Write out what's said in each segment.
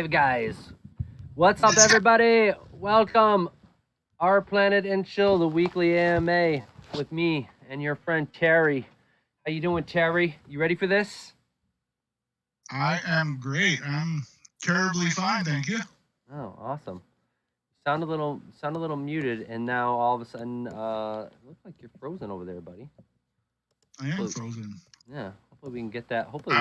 live, guys. What's up, everybody? Welcome, Our Planet and Chill, the weekly AMA with me and your friend Terry. How you doing, Terry? You ready for this? I am great. I'm terribly fine, thank you. Oh, awesome. Sound a little muted, and now all of a sudden, looks like you're frozen over there, buddy. I am frozen. Yeah. Hopefully we can get that. Hopefully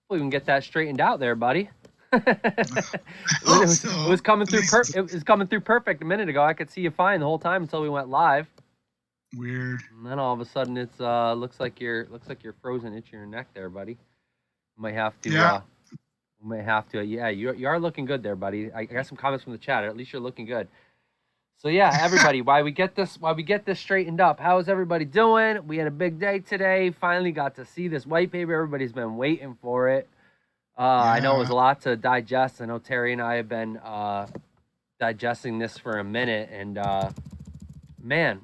we can get that straightened out there, buddy. it was coming through. It was coming through perfect a minute ago. I could see you fine the whole time until we went live. Weird. And then all of a sudden, it's looks like you're frozen, itching your neck there, buddy. Might have to. Yeah. Yeah, you are looking good there, buddy. I got some comments from the chat. At least you're looking good. So yeah, everybody, while we get this straightened up, how is everybody doing? We had a big day today. Finally got to see this white paper. Everybody's been waiting for it. I know it was a lot to digest. I know Terry and I have been digesting this for a minute, and man,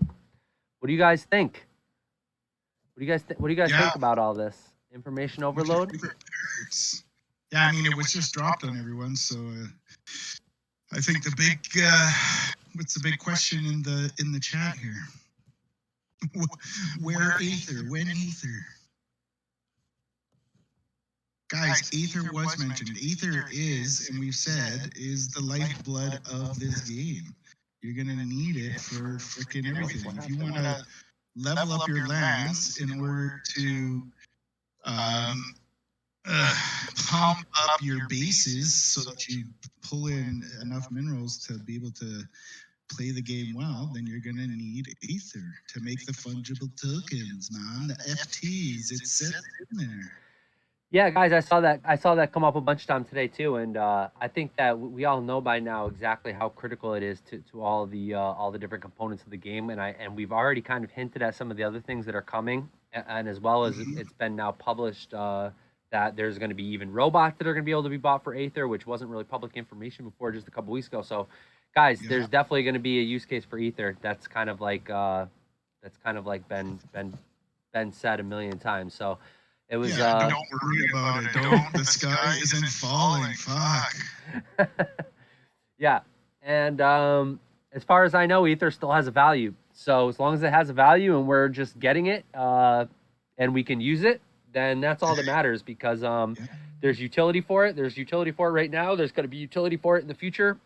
what do you guys think? What do you guys think about all this information overload? Yeah, I mean, it was just dropped on everyone, so I think the big what's the big question in the chat here? Where Aether? When Aether? Guys, Aether was mentioned. Aether is, and we've said, is the lifeblood of this game. You're gonna need it for freaking everything. If you wanna level up your lands in order to um, pump up your bases so that you pull in enough minerals to be able to play the game well, then you're going to need Aether to make the fungible tokens, man. The FTs, it sits in there. Yeah, guys, I saw that come up a bunch of times today too, and I think that we all know by now exactly how critical it is to all the different components of the game, and we've already kind of hinted at some of the other things that are coming, and as well as Mhm. it's been now published that there's going to be even robots that are going to be able to be bought for Aether, which wasn't really public information before just a couple weeks ago. So, guys, Yeah. there's definitely going to be a use case for Aether that's kind of like been said a million times. So. It was Yeah, don't worry about it. Don't. The sky isn't falling. Fuck. yeah, and as far as I know, Ether still has a value. So as long as it has a value and we're just getting it, and we can use it, then that's all that matters. Because Yeah. there's utility for it. There's utility for it right now. There's going to be utility for it in the future.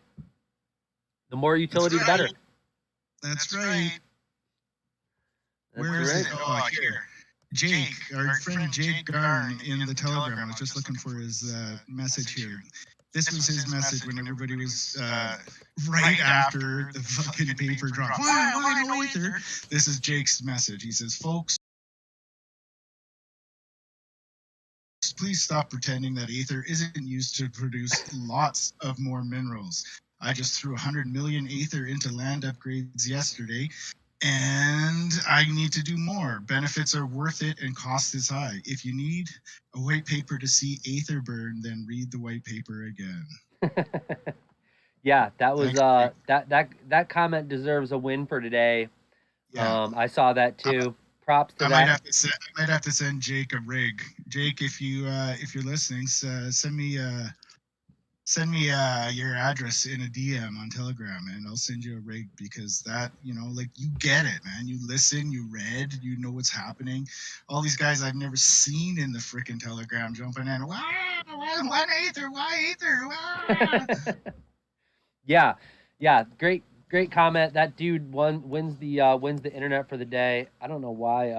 The more utility, the better. That's right. Where is it? Oh, here. Jake, our friend Jake Garn in the Telegram. I was just looking for his message here. This was his message when everybody was right after the fucking paper drop. Why no Aether? This is Jake's message. He says, folks, please stop pretending that Aether isn't used to produce lots of more minerals. I just threw 100 million Aether into land upgrades yesterday, and I need to do more. Benefits are worth it and cost is high. If you need a white paper to see Aether burn, then read the white paper again. Yeah, that was Thanks, Jake. that comment deserves a win for today. Yeah. I saw that too. Props to I that. might have to send Jake a rig. Jake, if you're listening, send me your address in a DM on Telegram, and I'll send you a rig, because that, like, you get it, man. You listen, you read, you know what's happening. All these guys I've never seen in the freaking Telegram jumping in. Wow, why Aether? Why Aether? Wow. Yeah, great comment. That dude wins the internet for the day. I don't know why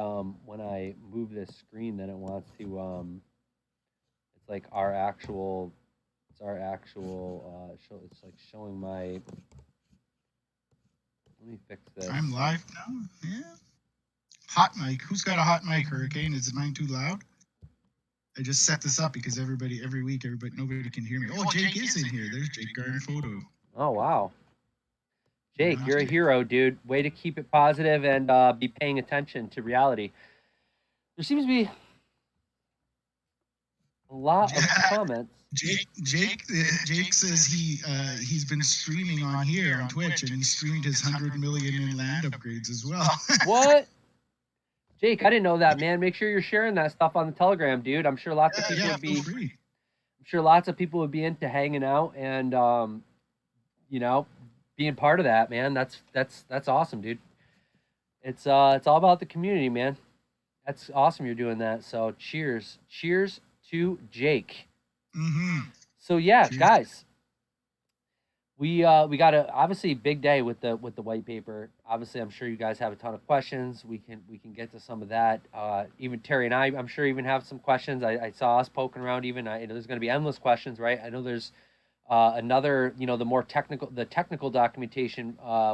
when I move this screen then it wants to it's like our actual show. It's like showing my. Let me fix this. I'm live now. Yeah. Hot mic. Who's got a hot mic, Hurricane? Is mine too loud? I just set this up because every week, nobody can hear me. Oh, Jake is in here. There's Jake Garden photo. Oh wow, Jake, Yeah. you're a hero, dude. Way to keep it positive and be paying attention to reality. There seems to be a lot of comments. Jake says he's been streaming on here on Twitch, and he streamed his 100 million in land upgrades as well. What? Jake, I didn't know that, man. Make sure you're sharing that stuff on the Telegram, dude. I'm sure lots of people would be. Free. I'm sure lots of people would be into hanging out and being part of that, man. That's awesome, dude. It's all about the community, man. That's awesome you're doing that. So cheers to Jake. Mm-hmm. So yeah, Cheers. guys, we got a obviously big day with the white paper. Obviously, I'm sure you guys have a ton of questions. We can get to some of that. Even Terry and I'm sure even have some questions. I saw us poking around. Even there's going to be endless questions, right? I know there's another, the technical documentation,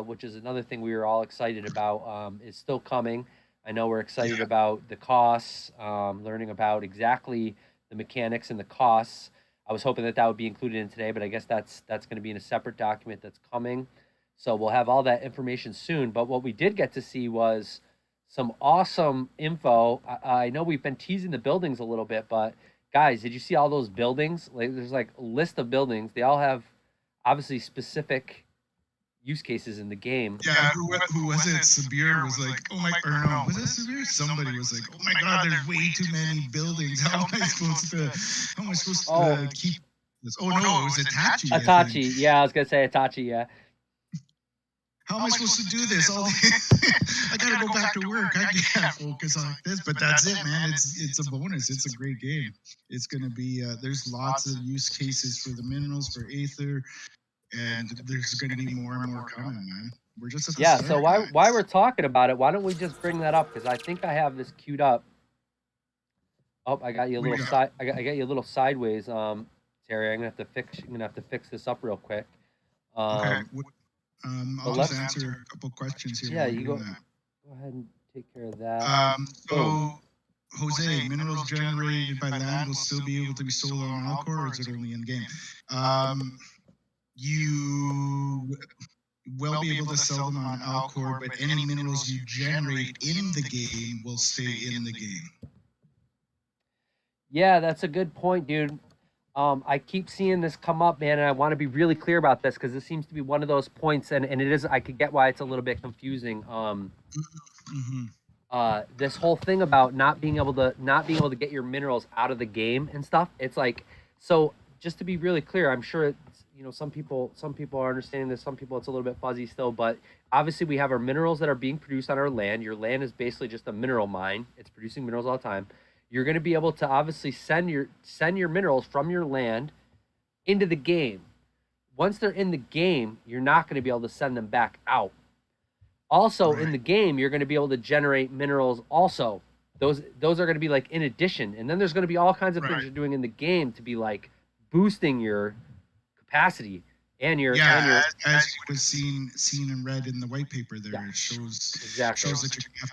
which is another thing we were all excited about, is still coming. I know we're excited about the costs, learning about exactly the mechanics and the costs. I was hoping that would be included in today, but I guess that's going to be in a separate document that's coming. So we'll have all that information soon. But what we did get to see was some awesome info. I know we've been teasing the buildings a little bit, but guys, did you see all those buildings? Like, there's like a list of buildings. They all have obviously specific use cases in the game. Yeah, who was it? Sabir was like, oh my, or no, was it Sabir? Somebody was like, oh my God, there's way too many buildings. How am I supposed to keep this? Oh no, it was Itachi. Itachi, yeah, I was gonna say Itachi, yeah. How am I supposed to do this? I gotta go back to work. I can't focus on this. But that's it, man. It's a bonus. It's a great game. It's gonna be. There's lots of use cases for the minerals, for Aether, and there's gonna be more and more coming, man. We're just at the Yeah. So start, why guys. we're talking about it? Why don't we just bring that up? Because I think I have this queued up. Oh, I got you a What do little you got? side. I got you a little sideways, Terry. I'm gonna have to fix this up real quick. Okay. But I'll just answer a couple questions here yeah, while you you're doing go. that. Go ahead and take care of that. Boom. So, Jose, minerals generated by land will still be able to be sold on Alcor, or is it only in game? You will be able to sell them on Alcor, but any minerals you generate in the game will stay in the game. Yeah, that's a good point, dude. I keep seeing this come up, man, and I want to be really clear about this because this seems to be one of those points, and it is. I could get why it's a little bit confusing. Mm-hmm. This whole thing about not being able to get your minerals out of the game and stuff. It's like, so just to be really clear, I'm sure it's, some people are understanding this. Some people it's a little bit fuzzy still, but obviously we have our minerals that are being produced on our land. Your land is basically just a mineral mine. It's producing minerals all the time. You're going to be able to obviously send your minerals from your land into the game. Once they're in the game, you're not going to be able to send them back out. Also, in Right. the game, you're going to be able to generate minerals. Also, those are going to be like in addition, and then there's going to be all kinds of things Right. you're doing in the game to be like boosting your capacity and your as you would have seen and read in the white paper there, Yeah. it shows Exactly. that you have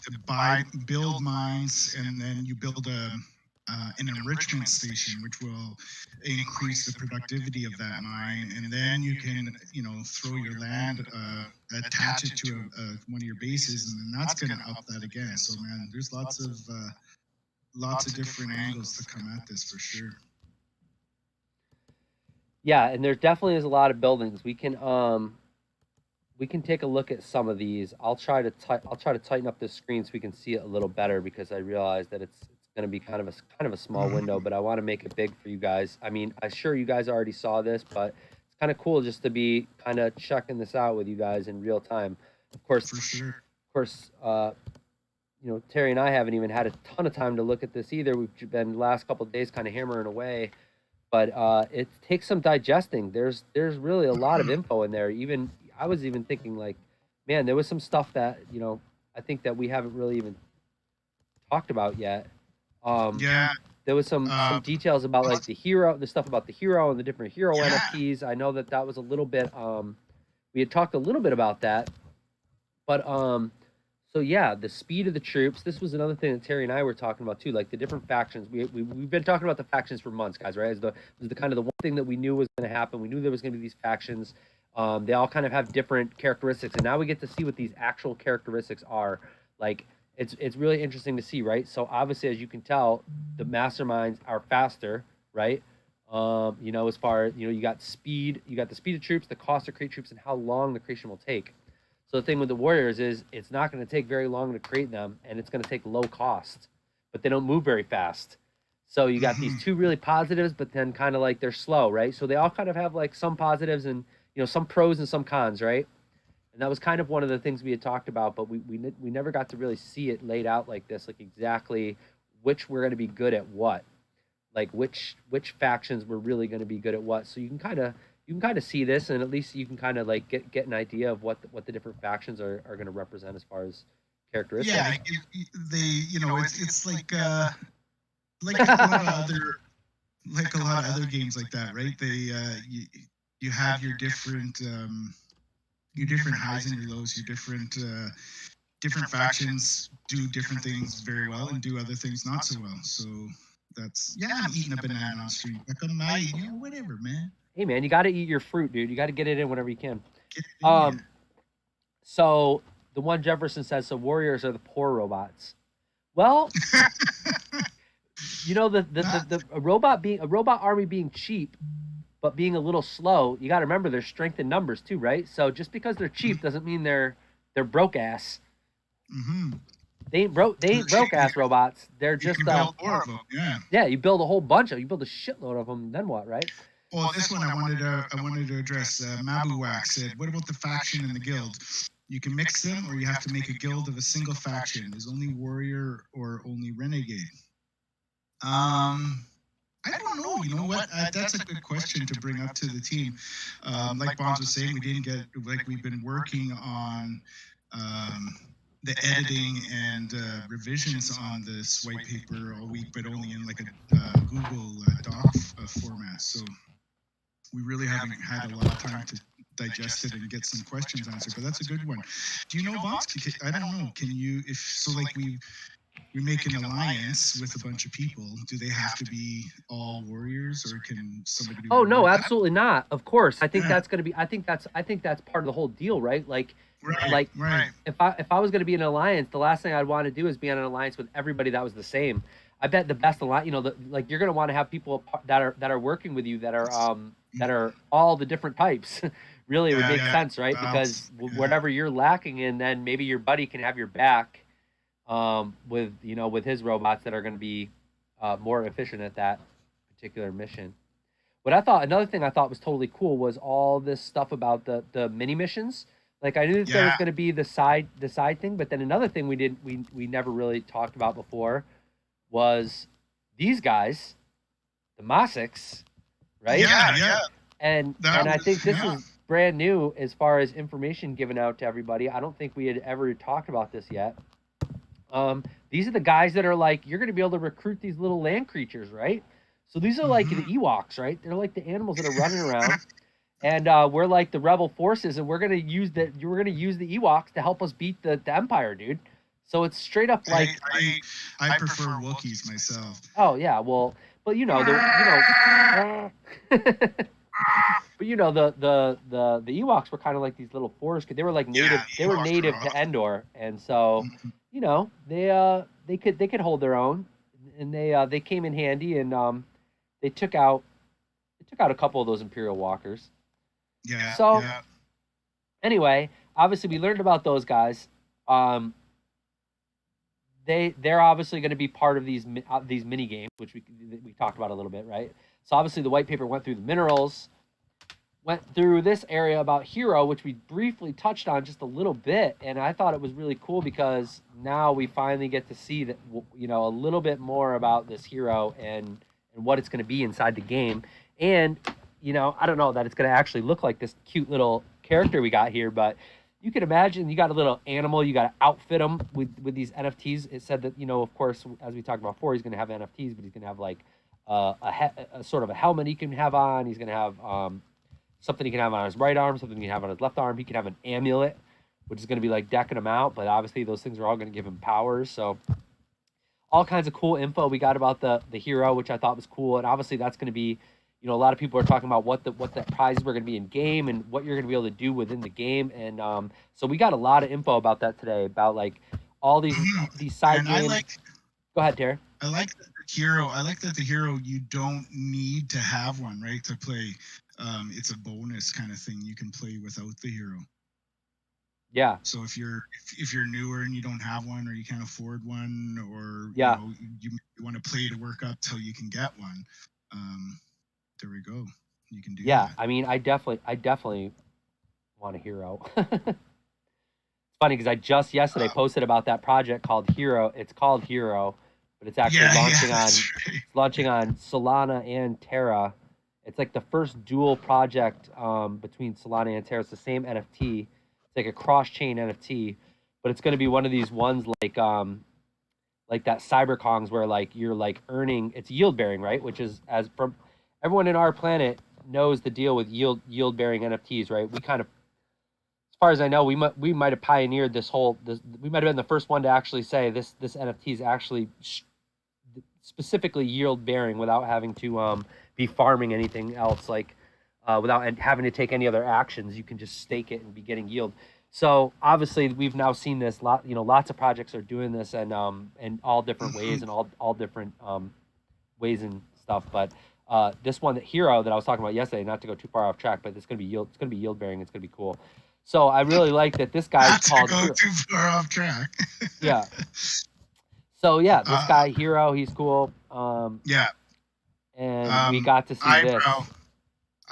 to build mines, and then you build an enrichment station, which will increase the productivity of that mine, and then you can throw your land, attach it to one of your bases, and then that's going to up that again. So man, there's lots of different angles to come at this for sure. Yeah, and there definitely is a lot of buildings. We can take a look at some of these. I'll try to tighten up this screen so we can see it a little better because I realize that it's going to be kind of a small window, but I want to make it big for you guys. I mean, I'm sure you guys already saw this, but it's kind of cool just to be kind of checking this out with you guys in real time. Of course, For sure. Of course, Terry and I haven't even had a ton of time to look at this either. We've been the last couple of days kind of hammering away, but it takes some digesting. There's really a lot of info in there. Even I was even thinking like, man, there was some stuff that I think that we haven't really even talked about yet. Yeah. There was some details about like the stuff about the hero and the different hero NFTs. I know that was a little bit. We had talked a little bit about that, but so yeah, the speed of the troops. This was another thing that Terry and I were talking about too, like the different factions. We've been talking about the factions for months, guys. Right? It was the kind of the one thing that we knew was going to happen. We knew there was going to be these factions. They all kind of have different characteristics, and now we get to see what these actual characteristics are. Like it's really interesting to see, right? So obviously, as you can tell, the masterminds are faster, right? As far as you got speed, you got the speed of troops, the cost to create troops, and how long the creation will take. So the thing with the Warriors is it's not going to take very long to create them, and it's going to take low cost, but they don't move very fast. So you got these two really positives, but then kind of like they're slow, right? So they all kind of have like some positives and some pros and some cons, right? And that was kind of one of the things we had talked about, but we never got to really see it laid out like this, like exactly which we're going to be good at what, like which factions were really going to be good at what. So you can kind of see this, and at least you can kind of like get an idea of what the different factions are going to represent as far as characteristics. Yeah, it's like a lot of other games like that, right? They you have your different highs and your lows, your different factions do different things very well and do other things not so well. So I'm eating a banana on stream. Like I'm not eating, whatever, man. Hey man, you got to eat your fruit, dude. You got to get it in whenever you can. Get it in ya. So the one Jefferson says, so warriors are the poor robots. Well, the a robot army being cheap, but being a little slow. You got to remember there's strength in numbers too, right? So just because they're cheap doesn't mean they're broke ass. Mm-hmm. They ain't broke ass robots. They're You just can build more of them, yeah. Yeah, you build a whole bunch of them. You build a shitload of them. Then what, right? Well, this one I wanted to address. Mabuwak said, "What about the faction and the guild? You can mix them, or you have to make a guild of a single faction. Is only warrior or only renegade?" I don't know. You know what? That's a good question to bring up to the team. Like Bonds was saying, we didn't get like we've been working on um, the editing and revisions on this white paper all week, but only in like a Google Doc format. So we really haven't had a lot of time to digest it and get some questions answered. But that's a good one. Do you know, Bonds? I don't know. Can you, if so, like we make an alliance with a bunch of people. Do they have to be all warriors, or can somebody be Oh no, warrior? absolutely not. Of course, I think Yeah. that's going to be. I think that's part of the whole deal, right? Right. Like Right. if I was going to be in an alliance, the last thing I'd want to do is be on an alliance with everybody that was the same. I bet the best alliance, like you're going to want to have people that are working with you that are all the different types. Really, it would Yeah. make Yeah. sense, right? Balance. Because Yeah. whatever you're lacking in, then maybe your buddy can have your back with with his robots that are going to be more efficient at that particular mission. What I thought another thing I thought was totally cool was all this stuff about the mini missions. Like I knew that there was Yeah. going to be the side thing, but then another thing we never really talked about before was these guys, the Masiks, right? Yeah. Yeah. And I think this Yeah. is brand new as far as information given out to everybody. I don't think we had ever talked about this yet. These are the guys that are like you're going to be able to recruit these little land creatures, right? So these are like the Ewoks, right? They're like the animals that are running around, and we're like the rebel forces, and we're gonna use the Ewoks to help us beat the Empire, dude. So it's straight up like, I prefer Wookiees myself. oh yeah, well, but but the Ewoks were kind of like these little forest. They were like native. Yeah. They were Ewoks native are to awesome. Endor, and so they could hold their own, and they came in handy, and they took out a couple of those Imperial walkers. Yeah. So Yeah. anyway, obviously we learned about those guys. Um, they're obviously going to be part of these mini games, which we talked about a little bit, right? So obviously the white paper went through the minerals, went through this area about Hero, which we briefly touched on just a little bit, and I thought it was really cool because now we finally get to see that a little bit more about this Hero and what it's going to be inside the game, and I don't know that it's going to actually look like this cute little character we got here, but you can imagine you got a little animal, you got to outfit him with these NFTs. It said that of course, as we talked about before, he's going to have NFTs, but he's going to have like a sort of a helmet he can have on. He's going to have something he can have on his right arm, something he can have on his left arm. He can have an amulet, which is going to be like decking him out. But obviously, those things are all going to give him powers. So, all kinds of cool info we got about the hero, which I thought was cool. And obviously, that's going to be, a lot of people are talking about what the prizes were going to be in game and what you're going to be able to do within the game. And so we got a lot of info about that today, about like all these side And games. Go ahead, Terry. I like that the hero. I like that the hero. You don't need to have one, right, to play. It's a bonus kind of thing. You can play without the hero. Yeah. So if you're newer and you don't have one, or you can't afford one, or Yeah. you want to play to work up till you can get one, there we go. You can do that. I mean, I definitely want a hero. It's funny because I just yesterday posted about that project called Hero. It's called Hero, but it's actually launching on Solana and Terra. It's like the first dual project between Solana and Terra. It's the same NFT. It's like a cross-chain NFT, but it's going to be one of these ones like that CyberKongs where like you're like earning. It's yield bearing, right? Which is, as from everyone in our planet knows, the deal with yield bearing NFTs, right? We kind of, as far as I know, we might have pioneered this. We might have been the first one to actually say this NFT is actually specifically yield bearing without having to be farming anything else, like without having to take any other actions. You can just stake it and be getting yield. So obviously we've now seen this lots of projects are doing this, and in all different ways and all different ways and stuff. But this one, that Hero that I was talking about yesterday, not to go too far off track, but it's gonna be yield bearing. It's gonna be cool. So I really like that this guy's called Not to Hero. go too far off track. Yeah. So yeah, this guy Hero, he's cool. Yeah. And we got to see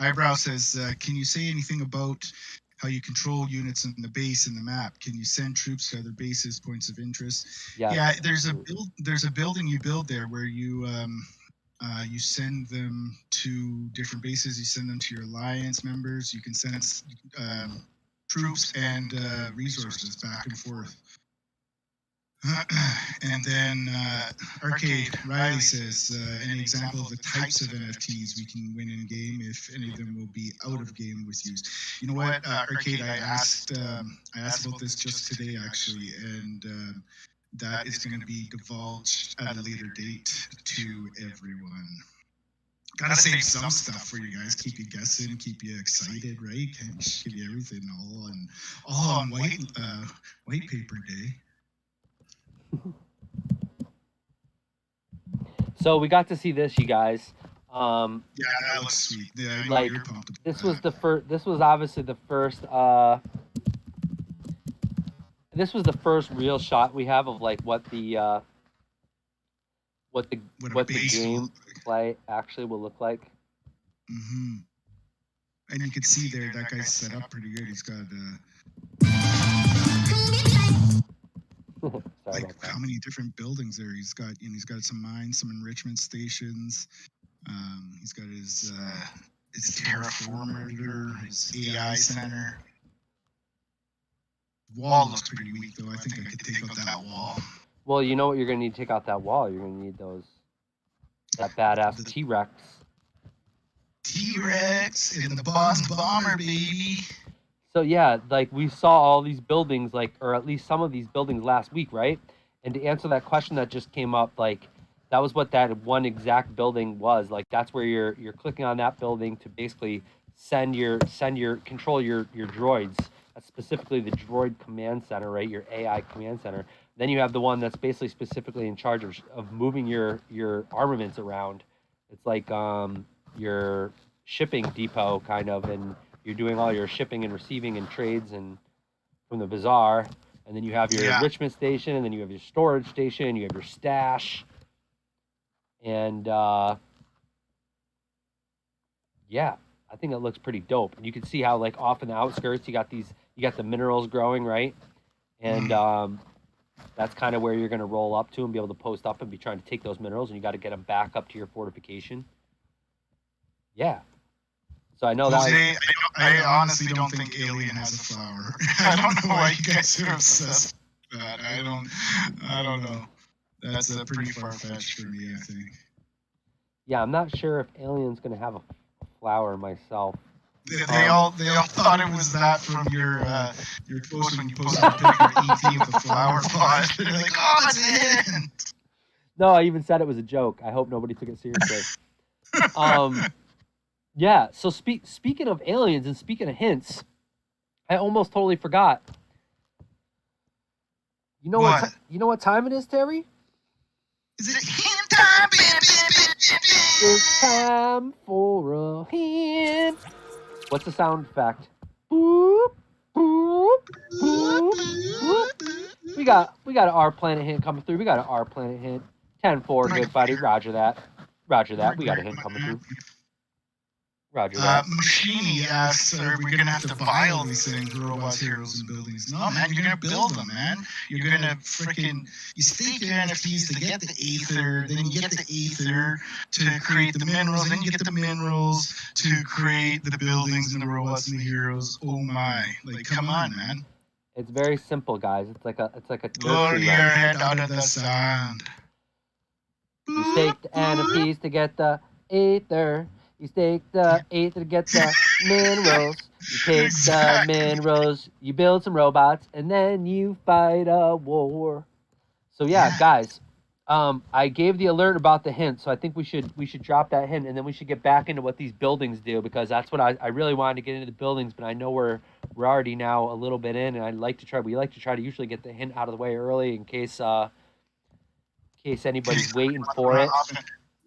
Eyebrow says, can you say anything about how you control units in the base and the map? Can you send troops to other bases, points of interest? Yes. Yeah, there's a building you build there where you You send them to different bases. You send them to your alliance members. You can send troops and resources back and forth. And then Arcade Riley says, an example of the types of NFTs we can win in game if any of them will be out of game with use. You know what, Arcade, I asked about this just today actually, and that is going to be divulged at a later date to everyone. Gotta save some stuff for you guys, keep you guessing, keep you excited, right? Can't just give you everything all on Whitepaper Day. So we got to see this, you guys. Yeah, that looks sweet. Yeah, I know like you're pumped about this that. was the first. This was obviously the first. This was the first real shot we have of like what the game play actually will look like. Mm-hmm. And you can see there that guy's set up pretty good. He's got Sorry like how many different buildings there? He's got some mines, some enrichment stations. He's got his terraformer, his AI center. Wall looks pretty weak though. I think I could take out that wall. Well, you know what you're gonna need to take out that wall. You're gonna need that badass T-Rex. T-Rex in the Boss Bomber, baby. So yeah, like we saw all these buildings, like, or at least some of these buildings last week, right? And to answer that question that just came up, like that was what that one exact building was. Like that's where you're clicking on that building to basically control your droids. That's specifically the droid command center, right? Your AI command center. Then you have the one that's basically specifically in charge of moving your armaments around. It's like your shipping depot kind of, and you're doing all your shipping and receiving and trades and from the bazaar. And then you have your enrichment station, and then you have your storage station, you have your stash. And yeah, I think it looks pretty dope. And you can see how like off in the outskirts you got the minerals growing, right? And that's kind of where you're going to roll up to and be able to post up and be trying to take those minerals, and you got to get them back up to your fortification. Yeah. So I know Jose, I honestly don't think Alien has a flower. I don't know why you guys are obsessed with that. I don't know. That's pretty far-fetched for me, I think. Yeah, I'm not sure if Alien's going to have a flower myself. They all thought it was that from your post when you posted a picture of ET with a flower pot. They're like, oh, it's in. No, I even said it was a joke. I hope nobody took it seriously. Yeah, so speaking of aliens and speaking of hints, I almost totally forgot. You know what time it is, Terry? Is it hint time? It's time for a hint. What's the sound effect? Boop, boop, boop, boop. We got an R Planet hint coming through. We got an R Planet hint. 10-4, good buddy. Roger that. We got a hint coming through. Roger that. Machini asks, are we going to have to buy all these things, robots, heroes, and buildings? No, man, you're going to build them, man. You're going to you stake your NFTs to get the Aether, then you get the Aether to create the minerals, then you get the minerals to create the buildings and the robots and the heroes. Oh my, like, come on, man. It's very simple, guys. It's like a Pull your head out of the sand. You stake the NFTs to get the Aether. You stake the Aether to get the minerals. You take the minerals, you build some robots, and then you fight a war. So yeah, guys, I gave the alert about the hint, so I think we should drop that hint, and then we should get back into what these buildings do, because that's what I really wanted to get into the buildings, but I know we're already now a little bit in, and we like to try to usually get the hint out of the way early in case anybody's waiting for it.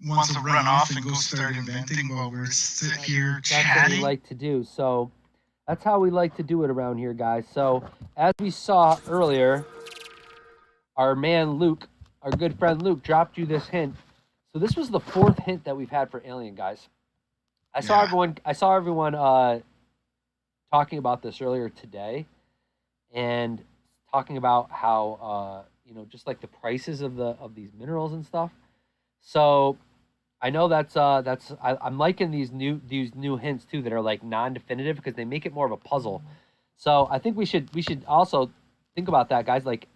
Wants to run off and go start inventing while we're sitting here chatting. That's what we like to do. So that's how we like to do it around here, guys. So as we saw earlier, our man Luke, our good friend Luke, dropped you this hint. So this was the fourth hint that we've had for Alien, guys. I saw everyone talking about this earlier today, and talking about how just like the prices of these minerals and stuff. So I know I'm liking these new hints too that are like non-definitive because they make it more of a puzzle. So I think we should also think about that, guys. Like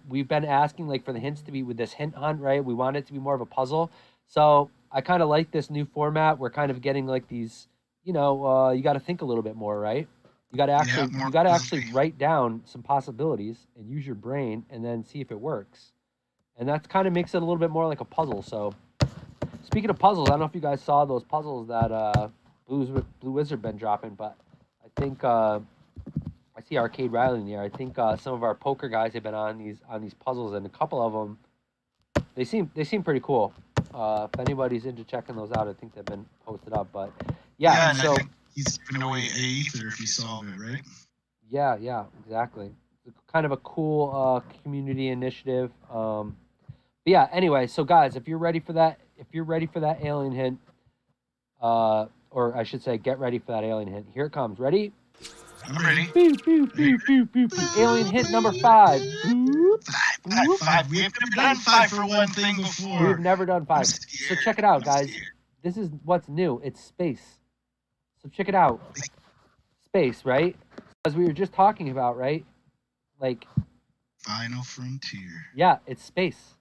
we've been asking like for the hints to be with this hint hunt, right? We want it to be more of a puzzle. So I kind of like this new format. We're kind of getting like these, you got to think a little bit more, right? Yeah, more You got to actually puzzly. write down some possibilities and use your brain and then see if it works. And that kind of makes it a little bit more like a puzzle. So speaking of puzzles, I don't know if you guys saw those puzzles that Blue Wizard been dropping, but I think I see Arcade Riley in there. I think some of our poker guys have been on these puzzles, and a couple of them they seem pretty cool. If anybody's into checking those out, I think they've been posted up. But yeah, Yeah, and I so think he's giving away a ether if you solve it, right? yeah, exactly. It's kind of a cool community initiative. But yeah, anyway, so guys, if you're ready for that alien hint, or I should say, get ready for that alien hint. Here it comes. Ready? I'm ready. Boop, boop, boop, boop, boop, boop. Alien hint number 5. Boop, boop. Five. We've never done five for one thing We've before. never done I'm 5. So scared. check it out, I'm guys. scared. This is what's new. It's space. So check it out. Space, right? As we were just talking about, right? Like, Final frontier. yeah, it's space.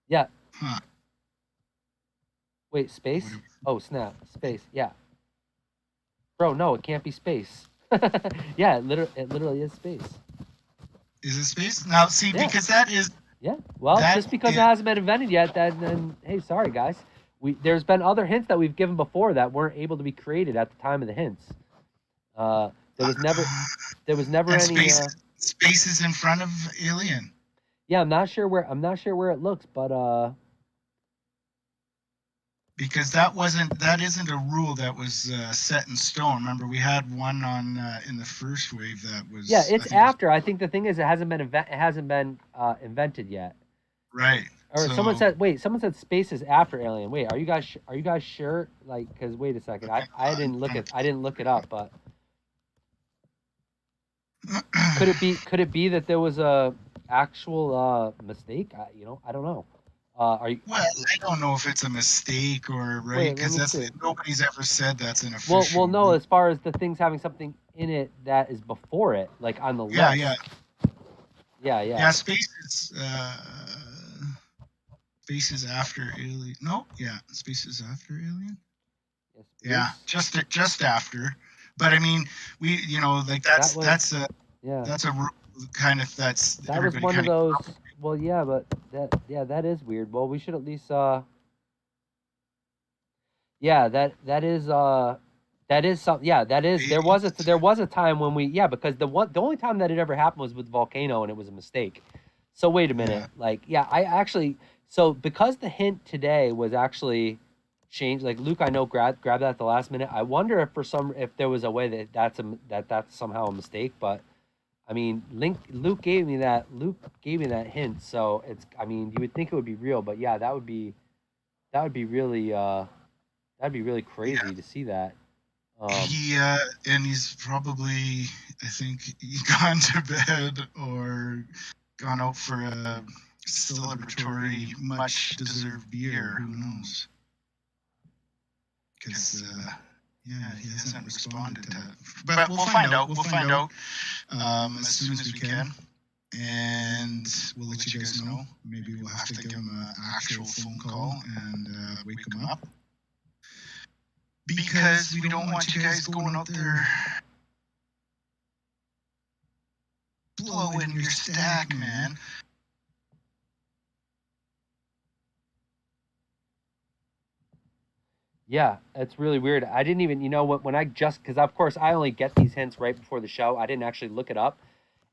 Yeah. Huh. Wait, space? What Oh, snap. Space. Yeah. Bro, no, it can't be space. Yeah, it literally is space. Is it space? Now, see, Yeah. because that is Yeah. Well, That just because is- it hasn't been invented yet, then hey, sorry guys. There's been other hints that we've given before that weren't able to be created at the time of the hints. There was never and any. space is in front of alien. Yeah, I'm not sure where it looks, but Because that isn't a rule that was set in stone. Remember, we had one on in the first wave that was. yeah, I it's think after. I think the thing is, it hasn't been invented yet. right. Or So- someone said space is after alien. Wait, are you guys sure? Like, because wait a second, I didn't look it up, but could it be that there was a actual mistake? I don't know. Are you? Well, I don't know if it's a mistake or right, Wait, because let me see. nobody's ever said that's an Well, official. no. rule. As far as the things having something in it that is before it, like on the Yeah, left. yeah. Yeah. Space is after alien. No, yeah, space is after alien. Yes, Yeah, space. just after. But I mean, like That was- that's a Yeah. rule kind of that's That was everybody one of kinda- those. Well, yeah, but that is weird. Well, we should at least yeah, that is some yeah, that is there was a time when because the only time that it ever happened was with the volcano and it was a mistake. So wait a minute. Yeah. Like, yeah, I actually because the hint today was actually changed, like Luke I know grabbed that at the last minute. I wonder if there was a way that's somehow a mistake, but I mean, Luke gave me that hint, so I mean, you would think it would be real, but yeah, that would be really crazy to see that. He's probably, I think, gone to bed or gone out for a celebratory, much deserved beer. Who knows? Because he hasn't responded to that. But we'll find out. We'll find out as soon as we can. And we'll let you guys know. Maybe we'll have to give him an actual phone call and wake him up. Because we don't want you guys going out there blowing your stack, man. Yeah, it's really weird. I didn't even, when because of course I only get these hints right before the show. I didn't actually look it up,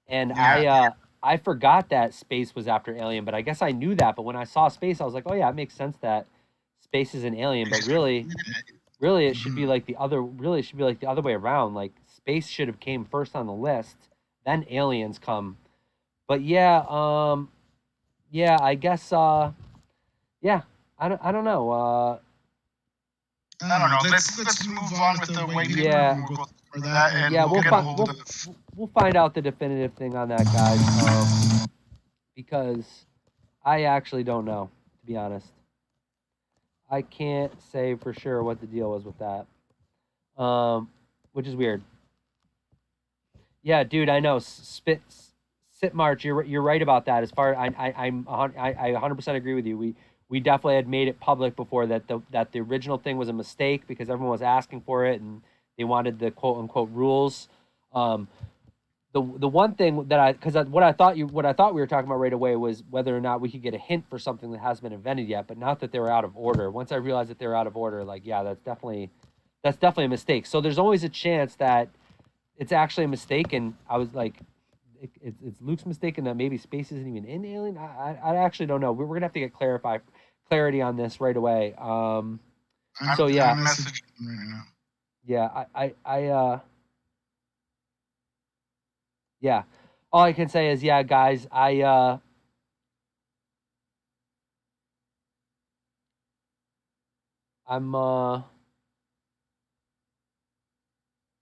and Yeah. I forgot that space was after alien, but I guess I knew that. But when I saw space, I was like, oh yeah, it makes sense that space is an alien. But really, it should be like the other. Really, it should be like the other way around. Like space should have came first on the list, then aliens come. But yeah, I guess yeah, I don't know. I don't know. Let's move on with the white paper. Yeah. We'll go for that, and Yeah, we'll get a hold of. we'll find out the definitive thing on that, guys. Because I actually don't know, to be honest. I can't say for sure what the deal was with that. Which is weird. Yeah, dude, I know. Sit March. You're right about that. As far I 100% agree with you. We definitely had made it public before that the original thing was a mistake because everyone was asking for it and they wanted the quote unquote rules. Um, the one thing that what I thought we were talking about right away was whether or not we could get a hint for something that hasn't been invented yet, but not that they were out of order. Once I realized that they were out of order, like yeah, that's definitely a mistake. So there's always a chance that it's actually a mistake, and I was like, it's Luke's mistake, and that maybe space isn't even in Alien. I actually don't know. We're gonna have to get clarity on this right away. So yeah, I'm messaging right now. yeah, yeah. All I can say is, yeah, guys, I'm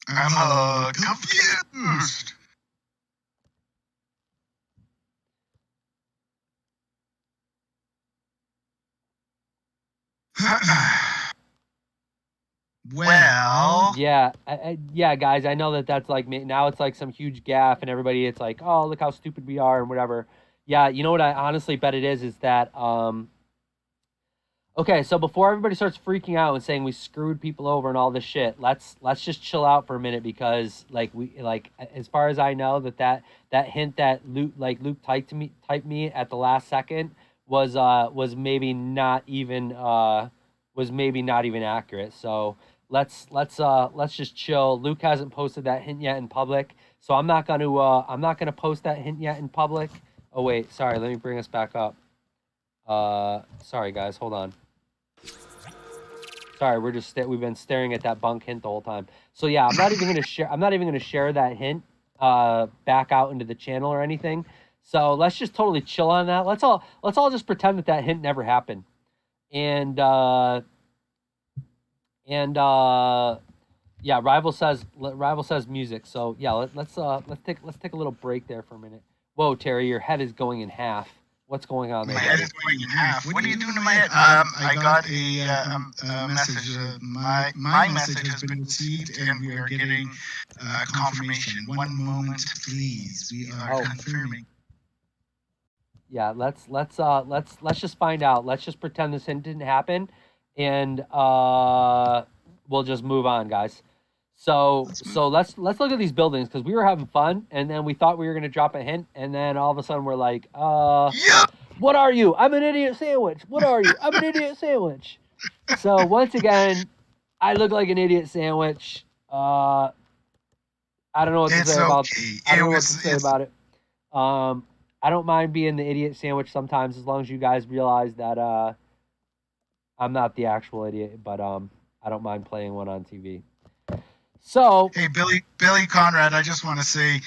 Confused. Well, yeah, yeah, guys. I know that that's like now it's like some huge gaff, and everybody it's like, oh, look how stupid we are and whatever. Yeah, you know what I honestly bet it is that okay, so before everybody starts freaking out and saying we screwed people over and all this shit, let's just chill out for a minute because like as far as I know that hint that Luke typed me at the last second was maybe not even accurate. So let's just chill. Luke hasn't posted that hint yet in public, so I'm not gonna post that hint yet in public. Oh wait, sorry, let me bring us back up. Sorry guys, hold on. Sorry, we've been staring at that bunk hint the whole time. So yeah, I'm not even gonna share that hint back out into the channel or anything. So let's just totally chill on that. Let's all just pretend that hint never happened. And yeah, rival says music. So yeah, let's take a little break there for a minute. Whoa, Terry, your head is going in half. What's going on there? My head is going in half. What are you doing to my head? I got a message. My message has been received, and we are getting confirmation. One moment, please. We are confirming. Yeah, let's just find out. Let's just pretend this didn't happen, and we'll just move on, guys. So let's look at these buildings because we were having fun, and then we thought we were gonna drop a hint, and then all of a sudden we're like, Yep. What are you? I'm an idiot sandwich. What are you? I'm an idiot sandwich. So once again, I look like an idiot sandwich. I don't know what to say about. I don't know what to say about it. I don't mind being the idiot sandwich sometimes, as long as you guys realize that I'm not the actual idiot, but I don't mind playing one on TV. So hey, Billy Conrad, I just want to say,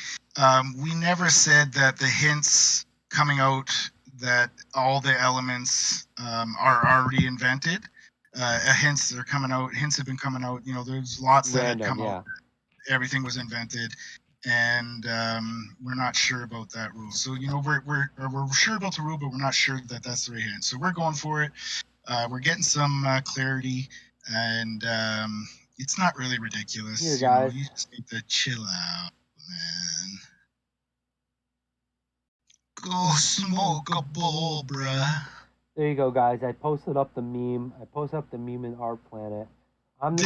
we never said that the hints coming out that all the elements are already invented. Hints are coming out. Hints have been coming out. You know, there's lots that had come out. Everything was invented, and we're not sure about that rule. So you know, we're sure about the rule, but we're not sure that that's the right hint. So we're going for it. We're getting some clarity, and it's not really ridiculous. Here, guys. You just need to chill out, man. Go smoke a bowl, bruh. There you go, guys. I posted up the meme. In our planet. I'm the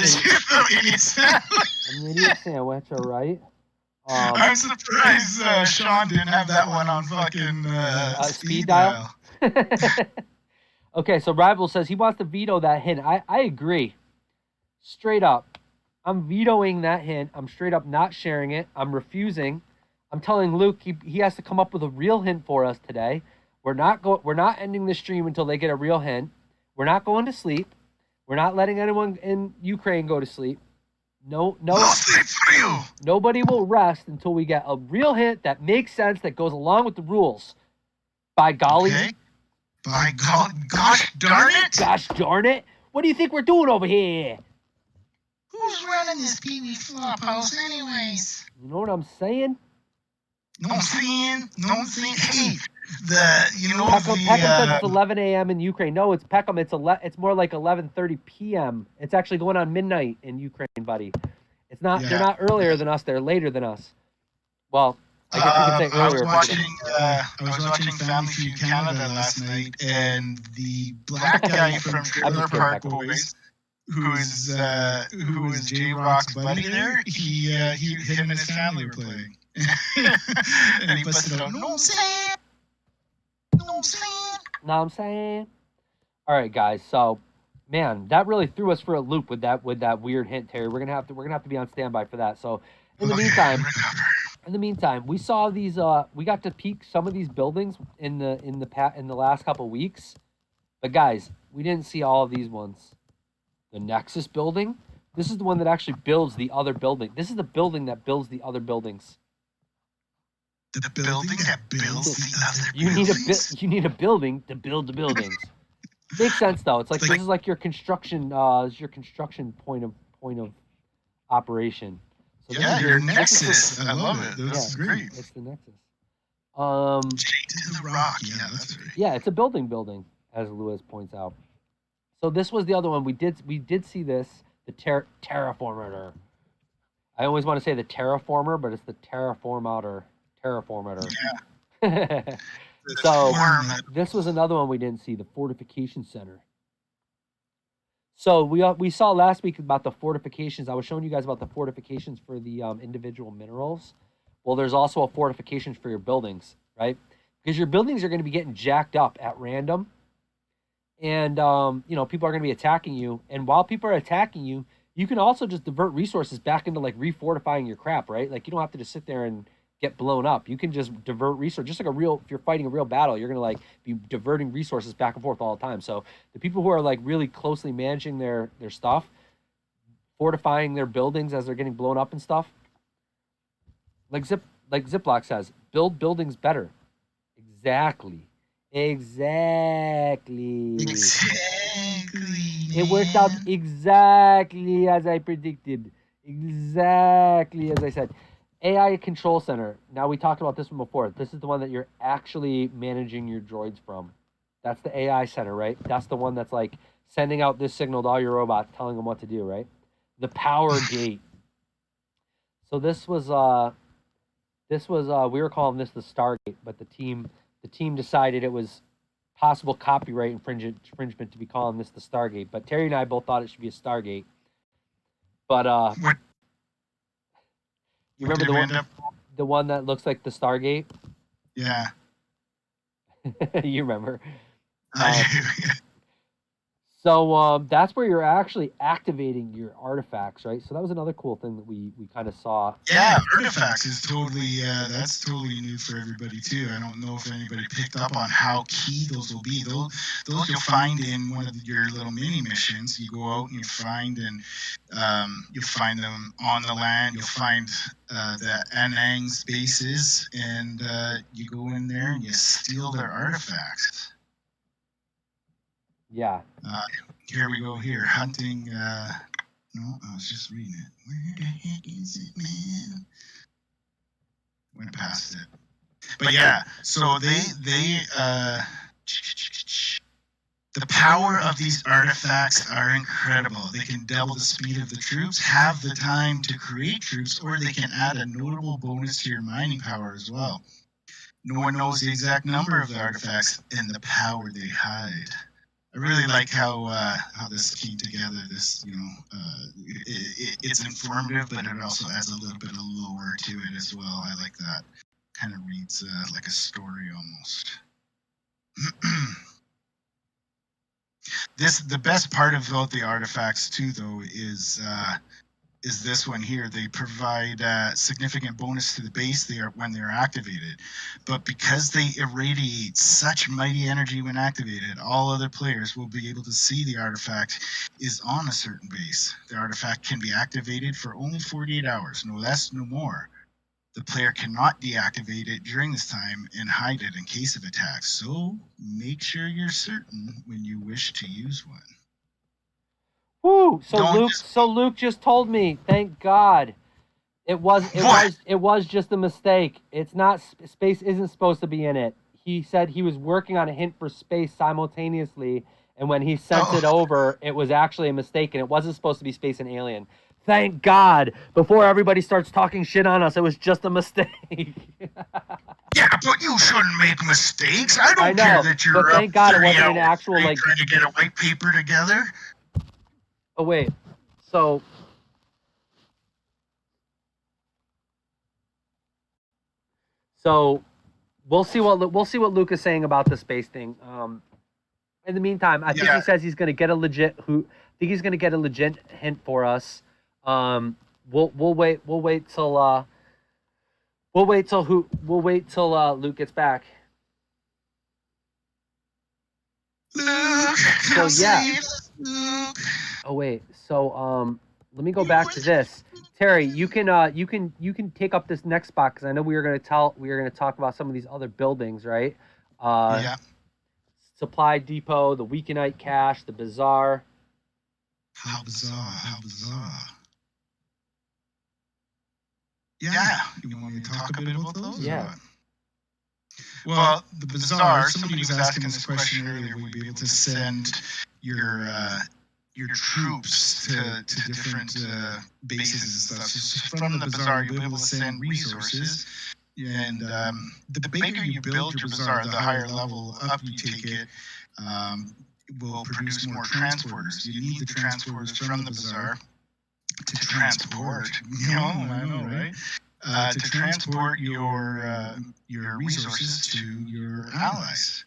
idiot sandwich, all right? I'm surprised Sean didn't have that one on fucking speed dial. Okay, so Rival says he wants to veto that hint. I agree. Straight up. I'm vetoing that hint. I'm straight up not sharing it. I'm refusing. I'm telling Luke he has to come up with a real hint for us today. We're not ending the stream until they get a real hint. We're not going to sleep. We're not letting anyone in Ukraine go to sleep. No sleep for you. Nobody will rest until we get a real hint that makes sense, that goes along with the rules. By golly. Okay. By God, gosh darn it! Gosh darn it! What do you think we're doing over here? Who's running this Pee-wee Flophouse anyways? You know what I'm saying? No, I'm saying. Hey, Peckham says it's 11 a.m. in Ukraine. No, it's Peckham. It's more like 11:30 p.m. It's actually going on midnight in Ukraine, buddy. It's not. They're not earlier than us. They're later than us. Well, I guess you could say earlier. I was watching Family Feud Canada last night, and the black guy from Trailer Park Boys, who is J Rock's buddy there, him and his family were playing, and he busted out, "No, I'm saying, no, I'm saying." Know what I'm saying? All right, guys. So, man, that really threw us for a loop with that weird hint, Terry. We're gonna have to be on standby for that. So, in the meantime, we saw these. We got to peek some of these buildings in the last couple weeks, but guys, we didn't see all of these ones. The Nexus building. This is the one that actually builds the other building. This is the building that builds the other buildings. The building that builds the other buildings? You need a building to build the buildings. Makes sense though. It's like this is like your construction point of operation. So your Nexus. I love it. This is great. It's the Nexus. The Rock. Yeah, that's right. Yeah, it's a building, as Lewis points out. So this was the other one. We did see this, the Terraformator. I always want to say the Terraformer, but it's the Terraformator. Yeah. So this was another one we didn't see, the Fortification Center. So we saw last week about the fortifications. I was showing you guys about the fortifications for the individual minerals. Well, there's also a fortification for your buildings, right? Because your buildings are going to be getting jacked up at random. And, people are going to be attacking you. And while people are attacking you, you can also just divert resources back into, like, refortifying your crap, right? Like, you don't have to just sit there and get blown up. You can just divert resources. Just like if you're fighting a real battle, you're going to, like, be diverting resources back and forth all the time. So the people who are, like, really closely managing their stuff, fortifying their buildings as they're getting blown up and stuff, like Ziploc says, build buildings better. Exactly. It worked out exactly as I predicted. Exactly as I said. AI Control Center. Now, we talked about this one before. This is the one that you're actually managing your droids from. That's the AI center, right? That's the one that's like sending out this signal to all your robots, telling them what to do, right? The power gate. So this was we were calling this the Stargate, but the team decided it was possible copyright infringement to be calling this the Stargate. But Terry and I both thought it should be a Stargate. But you remember the one that looks like the Stargate? Yeah. You remember. So that's where you're actually activating your artifacts, right? So that was another cool thing that we kind of saw. Yeah, artifacts is totally that's totally new for everybody too. I don't know if anybody picked up on how key those will be. Those you'll find in one of your little mini missions. You go out and you find you'll find them on the land. You'll find the Anang's bases, and you go in there and you steal their artifacts. Yeah. Here we go. Here, hunting. No, I was just reading it. Where the heck is it, man? Went past it. But yeah, so they the power of these artifacts are incredible. They can double the speed of the troops, have the time to create troops, or they can add a notable bonus to your mining power as well. No one knows the exact number of the artifacts and the power they hide. I really like how this came together. This, it's informative, but it also adds a little bit of lore to it as well. I like that. Kind of reads like a story almost. The best part about the artifacts too, though, is this one here. They provide significant bonus to the base when they're activated, but because they irradiate such mighty energy when activated, all other players will be able to see the artifact is on a certain base. The artifact can be activated for only 48 hours, no less, no more. The player cannot deactivate it during this time and hide it in case of attack, so make sure you're certain when you wish to use one. Woo! So Luke just told me. Thank God. It was just a mistake. It's not space isn't supposed to be in it. he said he was working on a hint for space simultaneously, and when he sent it over, it was actually a mistake, and it wasn't supposed to be space and alien. Thank God! Before everybody starts talking shit on us, it was just a mistake. Yeah, but you shouldn't make mistakes. I don't care that you're but thank God it wasn't an actual trying to get a white paper together. Oh wait, so we'll see what Luke is saying about the space thing. In the meantime, I think he says he's going to get a legit hint for us. We'll wait till Luke gets back. Luke, so yeah. Luke. Oh wait, so let me go back to this. Terry, you can take up this next spot because I know we were going to talk about some of these other buildings, right? Yeah. Supply depot, the Weekendite cache, the bazaar. How bizarre. Yeah. You want me to talk a bit about those? Yeah. Well, the bazaar, somebody was asking this question earlier, will you be able to send your troops to different bases and stuff? So from the bazaar, you'll be able to send resources. And the bigger you build your bazaar, the higher level up you take it, will produce more transporters. You need the transporters from the bazaar to transport. I know, right? To transport your resources to your allies.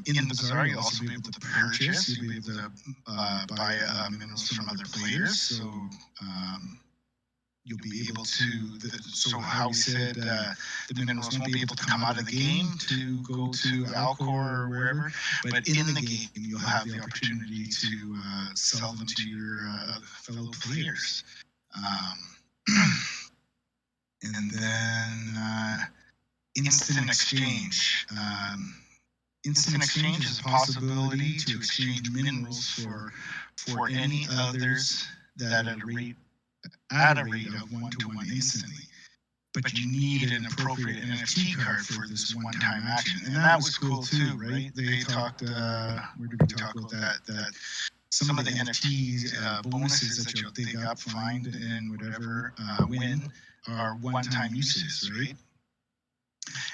In the bazaar, you'll also be able to purchase. You'll be able to buy minerals from other players. So you'll be able to. So how we said the minerals won't be able to come out of the game to go to Alcor or wherever, but in the game you'll have the opportunity to sell them to your fellow players. And then instant exchange. Instant exchange is a possibility to exchange minerals for any others that at a rate of 1-to-1 instantly. But you need an appropriate NFT card for this one-time action. And that was cool too, right? They talked, where did we talk about that? That some of the NFTs, bonuses that you'll dig up, find, and whatever, win are one-time uses, right?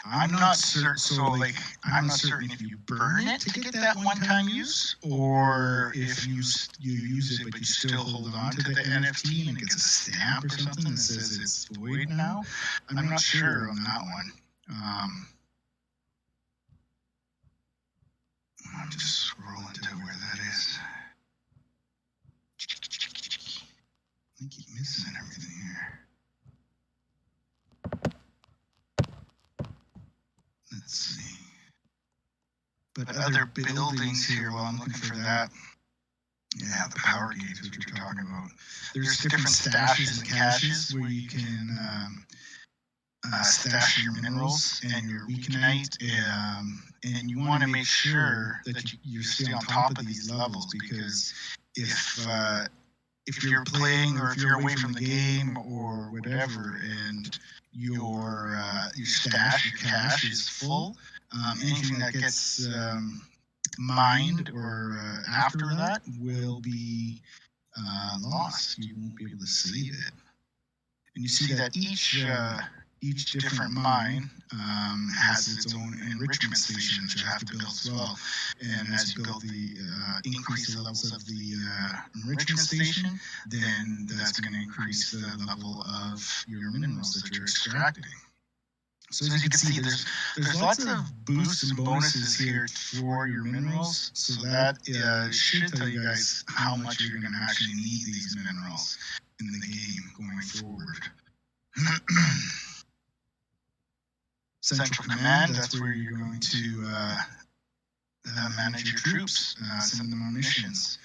I'm not certain. So, I'm not certain if you burn it to get that one-time use, or if you use it, but you still hold on to the NFT and it gets a stamp or something that says it's void now. I'm not sure on that one. I'm just scrolling to where that is. I keep missing everything here. Let's see. But other buildings here, while I'm looking for that. Yeah, the power gates, which we're talking about. There's different stashes and caches where you can stash your minerals and your weakenite, and you want to make sure that you stay on top of these levels, because if you're playing or if you're away from the game or whatever, and your stash, your cache is full, anything that gets mined or after that will be lost. You won't be able to save it. And you see that each different mine has its own enrichment station that you have to build as well. And as you build increase the levels of the enrichment station, then that's going to increase the level of your minerals that you're extracting. So as you can see, there's lots of boosts and bonuses here for your minerals. So that should tell you guys how much you're going to actually need these minerals in the game going forward. Central Command, that's where you're going to manage your troops, send them on missions.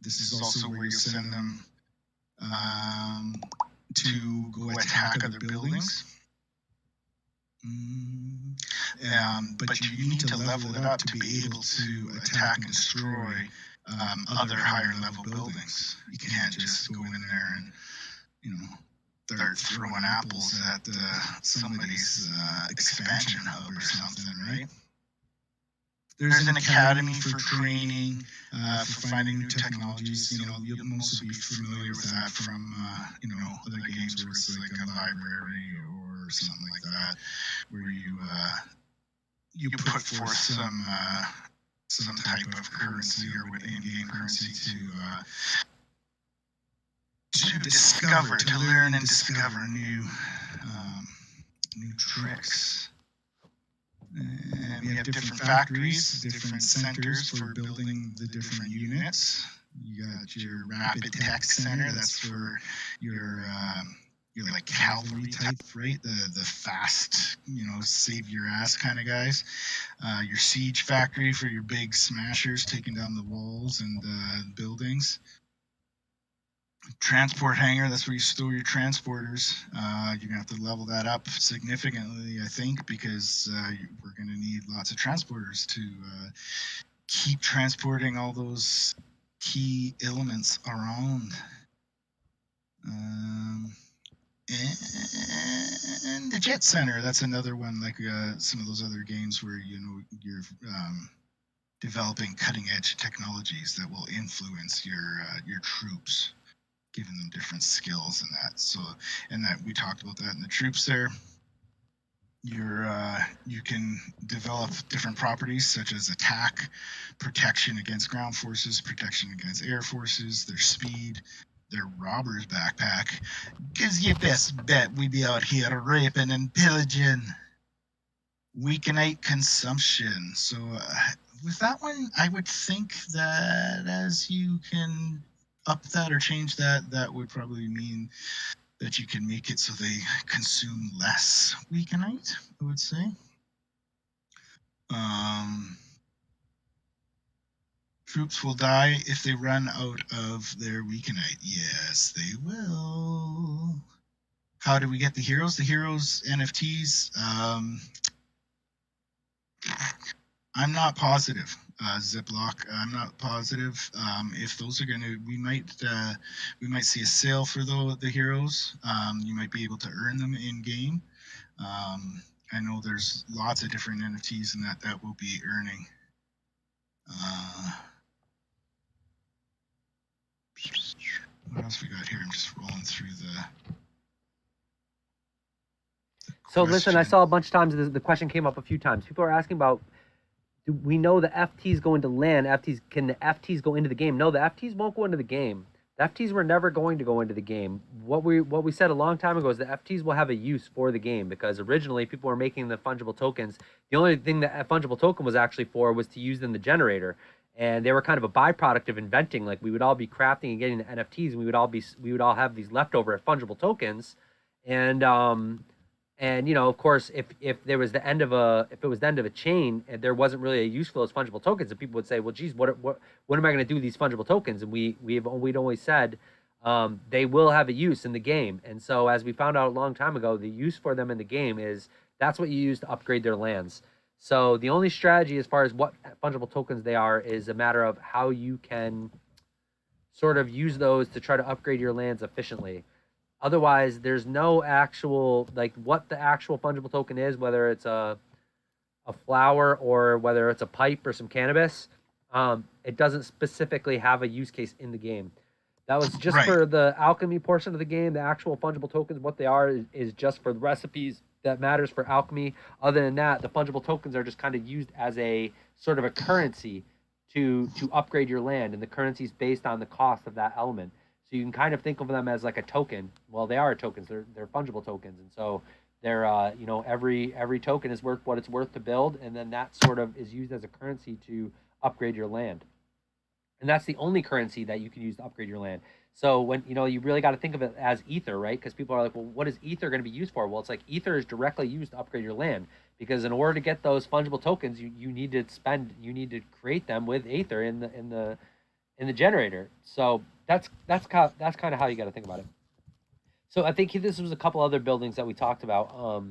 This is also where you send them to go attack other buildings. But you need to level it up to be able to attack and destroy other higher level buildings. You can't just go in there and, start throwing apples at somebody's expansion hub or something, right? There's an academy for training, for finding new technologies. You'll mostly be familiar with that from, other games where it's like a library or something like that, where you put forth some type of currency or in-game currency to discover, to learn and discover new tricks. And we have different factories, different centers for building the different units. You got your rapid tech center, that's for your like cavalry type, right? The fast, save your ass kind of guys. Your siege factory for your big smashers taking down the walls and buildings. Transport hangar, that's where you store your transporters. You're gonna have to level that up significantly, I think, because we're gonna need lots of transporters to keep transporting all those key elements around. And the jet center, that's another one, like some of those other games where you're developing cutting edge technologies that will influence your troops, giving them different skills and that. So, and that we talked about that in the troops there. You can develop different properties such as attack, protection against ground forces, protection against air forces, their speed, their robber's backpack. Gives you best bet we be out here raping and pillaging. Weakenite consumption. So with that one, I would think that as you can up that or change that, that would probably mean that you can make it so they consume less weakenite, I would say. Troops will die if they run out of their weakenite. Yes, they will. How do we get the heroes? The heroes NFTs. I'm not positive. Ziploc, I'm not positive if those are gonna. We might see a sale for the heroes. You might be able to earn them in game. I know there's lots of different NFTs and that will be earning. What else we got here? I'm just rolling through the So listen, I saw a bunch of times the question came up a few times. People are asking about, do we know the FTs go into land? Can the FTs go into the game? No, the FTs won't go into the game. The FTs were never going to go into the game. What we said a long time ago is the FTs will have a use for the game, because originally people were making the fungible tokens. The only thing that a fungible token was actually for was to use in the generator, and they were kind of a byproduct of inventing. Like, we would all be crafting and getting the NFTs, and we would all have these leftover fungible tokens, and of course, if there was the end of a chain and there wasn't really a use for those fungible tokens, and people would say, well, geez, what am I going to do with these fungible tokens? And we'd always said they will have a use in the game. And so, as we found out a long time ago, the use for them in the game is that's what you use to upgrade their lands. So the only strategy as far as what fungible tokens they are is a matter of how you can sort of use those to try to upgrade your lands efficiently. Otherwise, there's no actual, like, what the actual fungible token is, whether it's a flower or whether it's a pipe or some cannabis. It doesn't specifically have a use case in the game. That was just right. For the alchemy portion of the game. The actual fungible tokens, what they are, is just for the recipes that matters for alchemy. Other than that, the fungible tokens are just kind of used as a sort of a currency to upgrade your land, and the currency is based on the cost of that element. So you can kind of think of them as like a token. Well, they are tokens. They're fungible tokens, and so they're every token is worth what it's worth to build, and then that sort of is used as a currency to upgrade your land. And that's the only currency that you can use to upgrade your land. So when you really got to think of it as ether, right? Because people are like, well, what is ether going to be used for? Well, it's like ether is directly used to upgrade your land, because in order to get those fungible tokens, you need to create them with ether in the generator. So that's kind of how you got to think about it. So I think this was a couple other buildings that we talked about.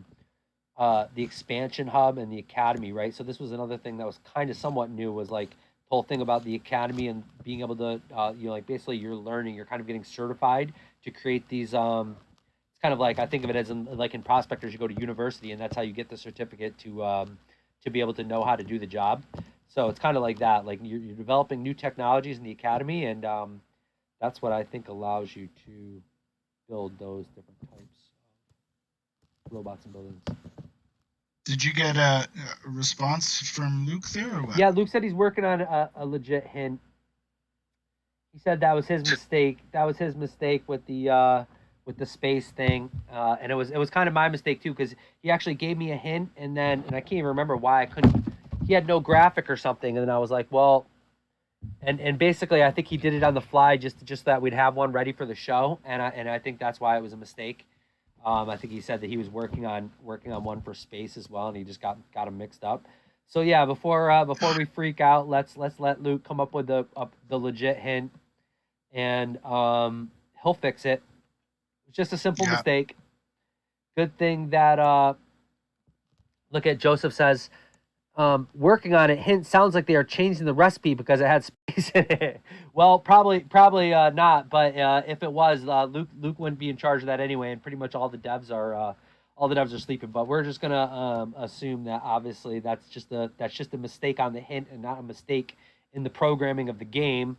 The expansion hub and the academy, right? So this was another thing that was kind of somewhat new, was like the whole thing about the academy and being able to, like basically you're kind of getting certified to create these. It's kind of like, I think of it as like in prospectors, you go to university, and that's how you get the certificate to be able to know how to do the job. So it's kind of like that. Like you're developing new technologies in the academy, and that's what I think allows you to build those different types of robots and buildings. Did you get a response from Luke there, or what? Yeah, Luke said he's working on a legit hint. He said that was his mistake. That was his mistake with the space thing, and it was kind of my mistake too, because he actually gave me a hint, and I can't even remember why I couldn't. He had no graphic or something, and then I was like, well, and basically I think he did it on the fly, just that we'd have one ready for the show, and I think that's why it was a mistake. I think he said that he was working on one for space as well, and he just got them mixed up. So yeah, before we freak out, let's let Luke come up with the legit hint, and he'll fix it. It's just a simple mistake. Good thing that look at Joseph says, working on it. Hint sounds like they are changing the recipe because it had space in it. Well, probably not. But if it was, Luke wouldn't be in charge of that anyway. And pretty much all the devs are sleeping. But we're just gonna assume that obviously that's just a mistake on the hint and not a mistake in the programming of the game.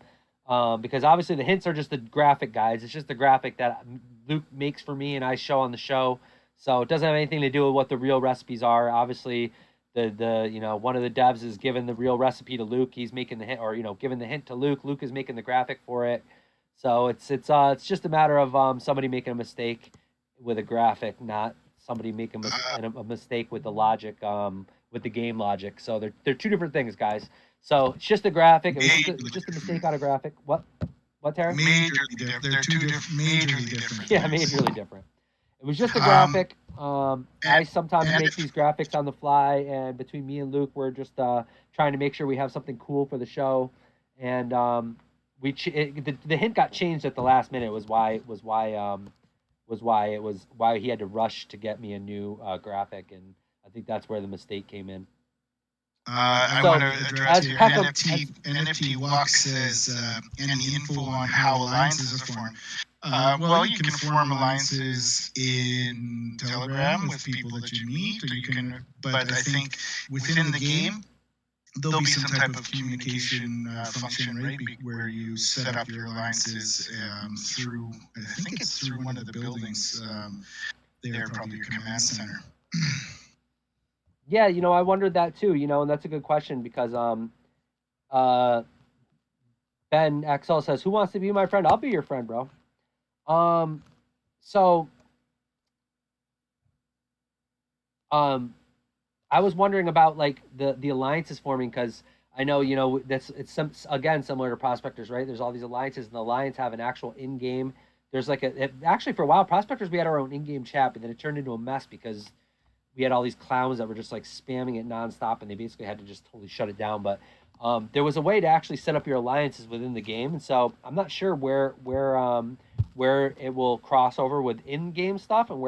Because obviously the hints are just the graphic guides. It's just the graphic that Luke makes for me and I show on the show. So it doesn't have anything to do with what the real recipes are. Obviously, the one of the devs is giving the real recipe to Luke. He's making the hint, or giving the hint to Luke. Luke is making the graphic for it. So it's just a matter of somebody making a mistake with a graphic, not somebody making a mistake with the logic, with the game logic. So they're two different things, guys. So it's just a graphic. It was just a mistake on a graphic. What, Terry? Majorly different. They're two different, majorly different. Yeah, majorly different. It was just a graphic. I sometimes make these graphics on the fly, and between me and Luke, we're just trying to make sure we have something cool for the show. And the hint got changed at the last minute. Was why he had to rush to get me a new graphic, and I think that's where the mistake came in. I want to address your NFT Walk says, any info on how alliances are formed? Well, you can form alliances in Telegram with people that you meet, or you can. But I think within the game, there'll be some type of communication function, right? Where you set up your alliances through. I think it's through one of the buildings. There, probably your command center. Yeah, I wondered that too, and that's a good question because Ben XL says, "Who wants to be my friend? I'll be your friend, bro." So I was wondering about like the alliances forming, because I know it's again similar to prospectors, right? There's all these alliances, and the alliance have an actual in-game. There's like actually for a while, prospectors, we had our own in-game chat, but then it turned into a mess because we had all these clowns that were just like spamming it nonstop, and they basically had to just totally shut it down. But there was a way to actually set up your alliances within the game, and so I'm not sure where it will cross over with in-game stuff, and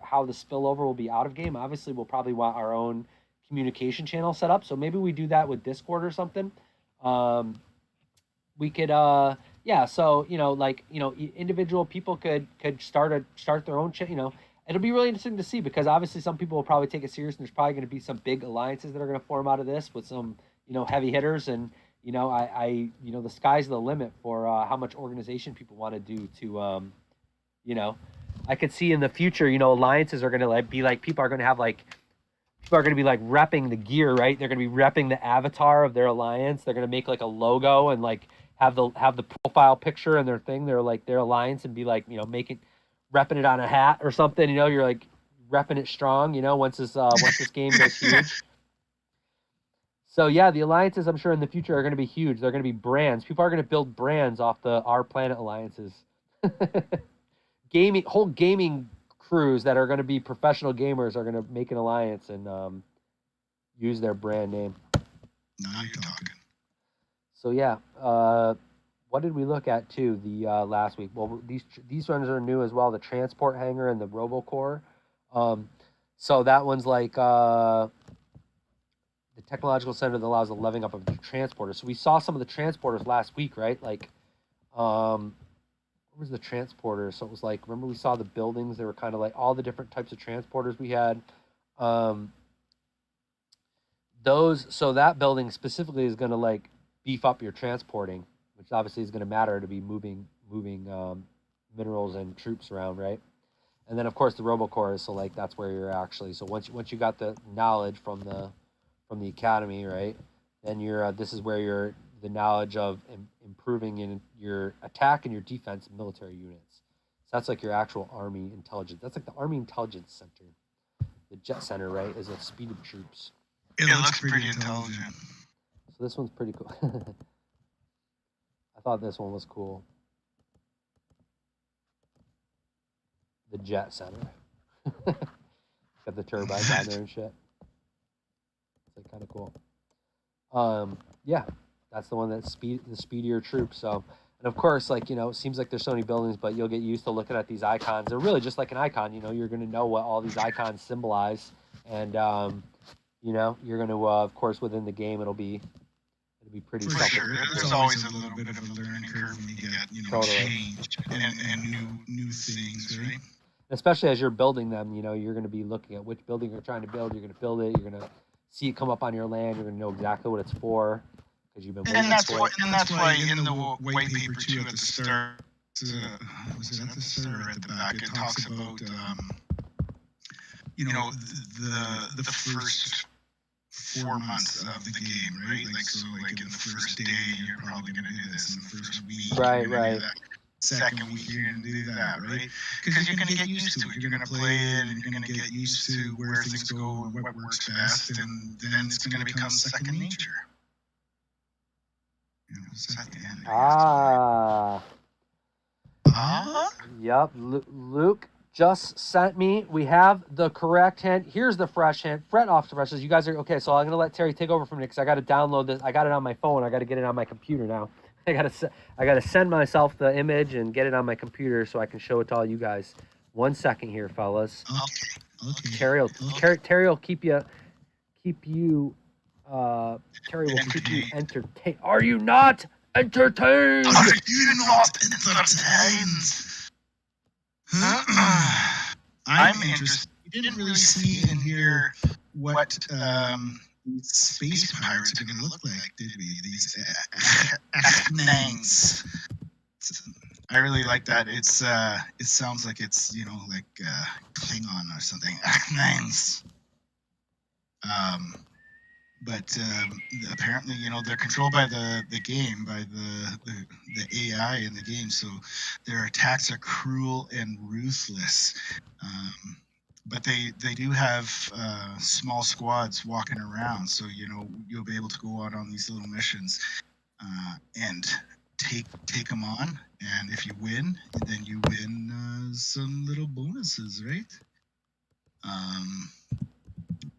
how the spillover will be out of game. Obviously, we'll probably want our own communication channel set up, so maybe we do that with Discord or something. We could so individual people could start their own channel. It'll be really interesting to see, because obviously some people will probably take it serious, and there's probably going to be some big alliances that are going to form out of this with some heavy hitters, and the sky's the limit for how much organization people want to do to I could see in the future alliances are going to be like, people are going to be like repping the gear, right? They're going to be repping the avatar of their alliance. They're going to make like a logo and like have the profile picture and their thing. They're like their alliance, and be like repping it on a hat or something. You're like repping it strong. Once this game goes huge. So yeah, the alliances, I'm sure in the future, are going to be huge. They're going to be brands. People are going to build brands off the Our Planet alliances. Whole gaming crews that are going to be professional gamers are going to make an alliance and use their brand name. Now you're talking. So yeah, what did we look at too the last week? Well, these ones are new as well. The transport hangar and the RoboCore. So that one's like the technological center that allows the leveling up of the transporters. So we saw some of the transporters last week, right? Like, what was the transporter. So it was like, remember we saw the buildings? They were kind of like all the different types of transporters we had. Um, those so that building specifically is going to like beef up your transporting, which obviously is going to matter to be moving minerals and troops around, right? And then of course the robocore is so like that's where you're actually so once you got the knowledge from the academy, right? Then you're this is where you're the knowledge of improving in your attack and your defense military units. So that's like your actual army intelligence. That's like the army intelligence center. The jet center, right, is a speed of troops. It looks pretty intelligent. So this one's pretty cool. I thought this one was cool. The jet center. Got the turbines on there and shit. It's like kind of cool. Yeah, that's the one that's the speedier troops. So, and of course, like it seems like there's so many buildings, but you'll get used to looking at these icons. They're really just like an icon. You're going to know what all these icons symbolize, and you're going to, of course, within the game, it'll be pretty. For sure, there's always a little bit of a learning curve when you get Totally. change and new things, right? Especially as you're building them, you're going to be looking at which building you're trying to build. You're going to build it. You're going to see it come up on your land. You're going to know exactly what it's for because you've been waiting for it. And that's why in the white paper too at the start, was it at the start or at the back? It talks about the first 4 months of the game, right? Like so, like in the first day you're probably going to do this. In the first week, right. Second week you're going to do that, right? Because you're going to get used to it. You're going to play it, and you're going to get used to where things go and what works best, and then it's going to become second nature. Yep. Luke just sent me. We have the correct hint. Here's the fresh hint. Fret off the fresh. You guys are okay. So I'm gonna let Terry take over from it because I got to download this. I got it on my phone. I got to get it on my computer now. I gotta send myself the image and get it on my computer so I can show it to all you guys. 1 second here, fellas. Okay. Terry will keep you. Terry will keep you entertained. Are you not entertained? Are you not entertained? I'm interested. You didn't really see and hear what space pirates are going to look like, did we? These names. I really like that. It sounds like it's like Klingon or something. Names. But apparently, they're controlled by the game, by the AI in the game. So their attacks are cruel and ruthless. But they do have small squads walking around, so you'll be able to go out on these little missions and take them on. And if you win, then you win some little bonuses, right?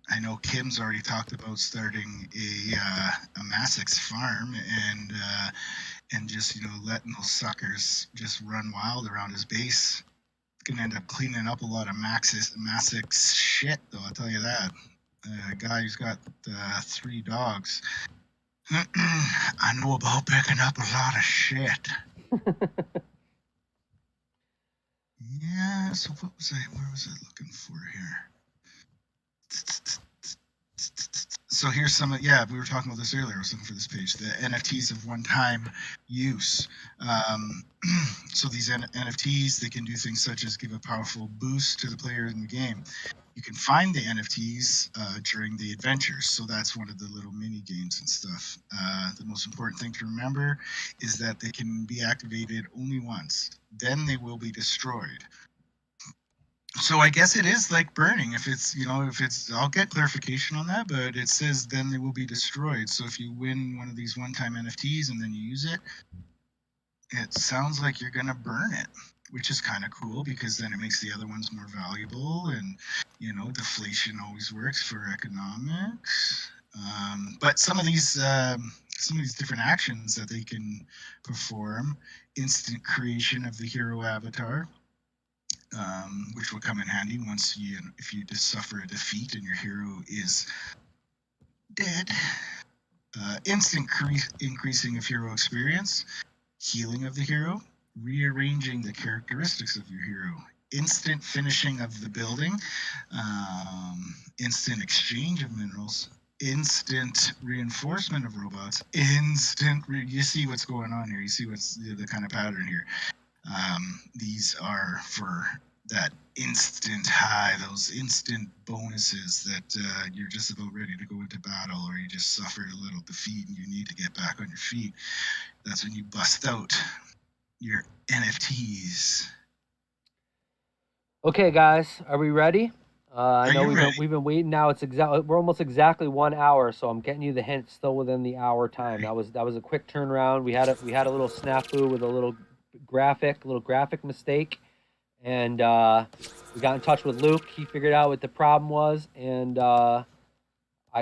I know Kim's already talked about starting a Massix farm and just letting those suckers just run wild around his base. Gonna end up cleaning up a lot of Massix shit, though. I'll tell you that. A guy who's got 3 dogs. I know about picking up a lot of shit. Yeah. So where was I looking for here? So here's some. Yeah, we were talking about this earlier. I was looking for this page. The NFTs of one-time use. So these NFTs, they can do things such as give a powerful boost to the player in the game. You can find the NFTs during the adventures. So that's one of the little mini games and stuff. The most important thing to remember is that they can be activated only once. Then they will be destroyed. So I guess it is like burning. If it's, I'll get clarification on that, but it says then they will be destroyed. So if you win one of these one-time NFTs and then you use it, it sounds like you're gonna burn it, which is kind of cool because then it makes the other ones more valuable, and deflation always works for economics. But some of these different actions that they can perform, instant creation of the hero avatar. Which will come in handy if you just suffer a defeat and your hero is dead. Instant increasing of hero experience, healing of the hero, rearranging the characteristics of your hero. Instant finishing of the building, instant exchange of minerals, instant reinforcement of robots, you see what's going on here. You see what's the kind of pattern here. These are for that instant high, those instant bonuses that you're just about ready to go into battle, or you just suffered a little defeat and you need to get back on your feet. That's when you bust out your NFTs. Okay, guys, are we ready? I know ready? we've been waiting now. We're almost exactly 1 hour, so I'm getting you the hint still within the hour time. That was a quick turnaround. We had a little snafu with a little graphic mistake, and we got in touch with Luke. He figured out what the problem was, and I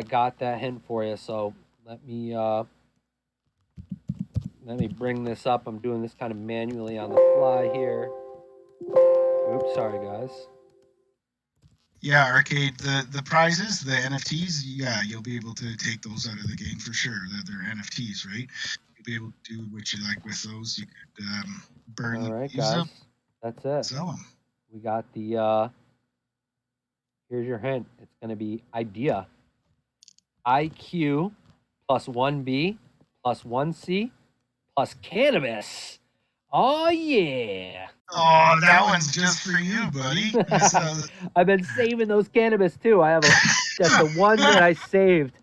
got that hint for you. So let me bring this up. I'm doing this kind of manually on the fly here. Oops, sorry guys. Yeah, Arcade, the prizes, the NFTs, yeah, you'll be able to take those out of the game for sure. They're NFTs, right? You'll be able to do what you like with those. You could burn them, use guys, them, that's it. sell them. We got the, here's your hint. It's going to be idea. IQ plus 1B plus 1C plus cannabis. Oh, yeah. Oh, that one's just for you, buddy. I've been saving those cannabis too. That's the one that I saved.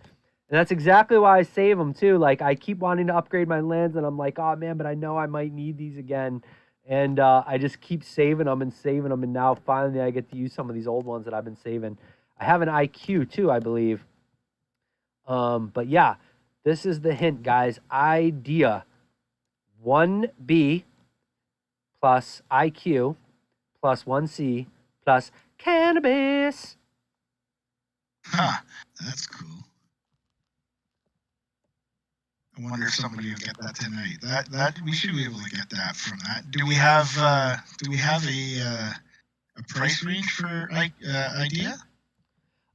And that's exactly why I save them too. Like, I keep wanting to upgrade my lens, and I'm like, oh man, but I know I might need these again. And I just keep saving them. And now finally I get to use some of these old ones that I've been saving. I have an IQ too, I believe. But yeah, this is the hint, guys. Idea. 1B plus IQ plus 1C plus cannabis. Huh, that's cool. I wonder if somebody will get that tonight. That we should be able to get that from that. Do we have a price range for idea?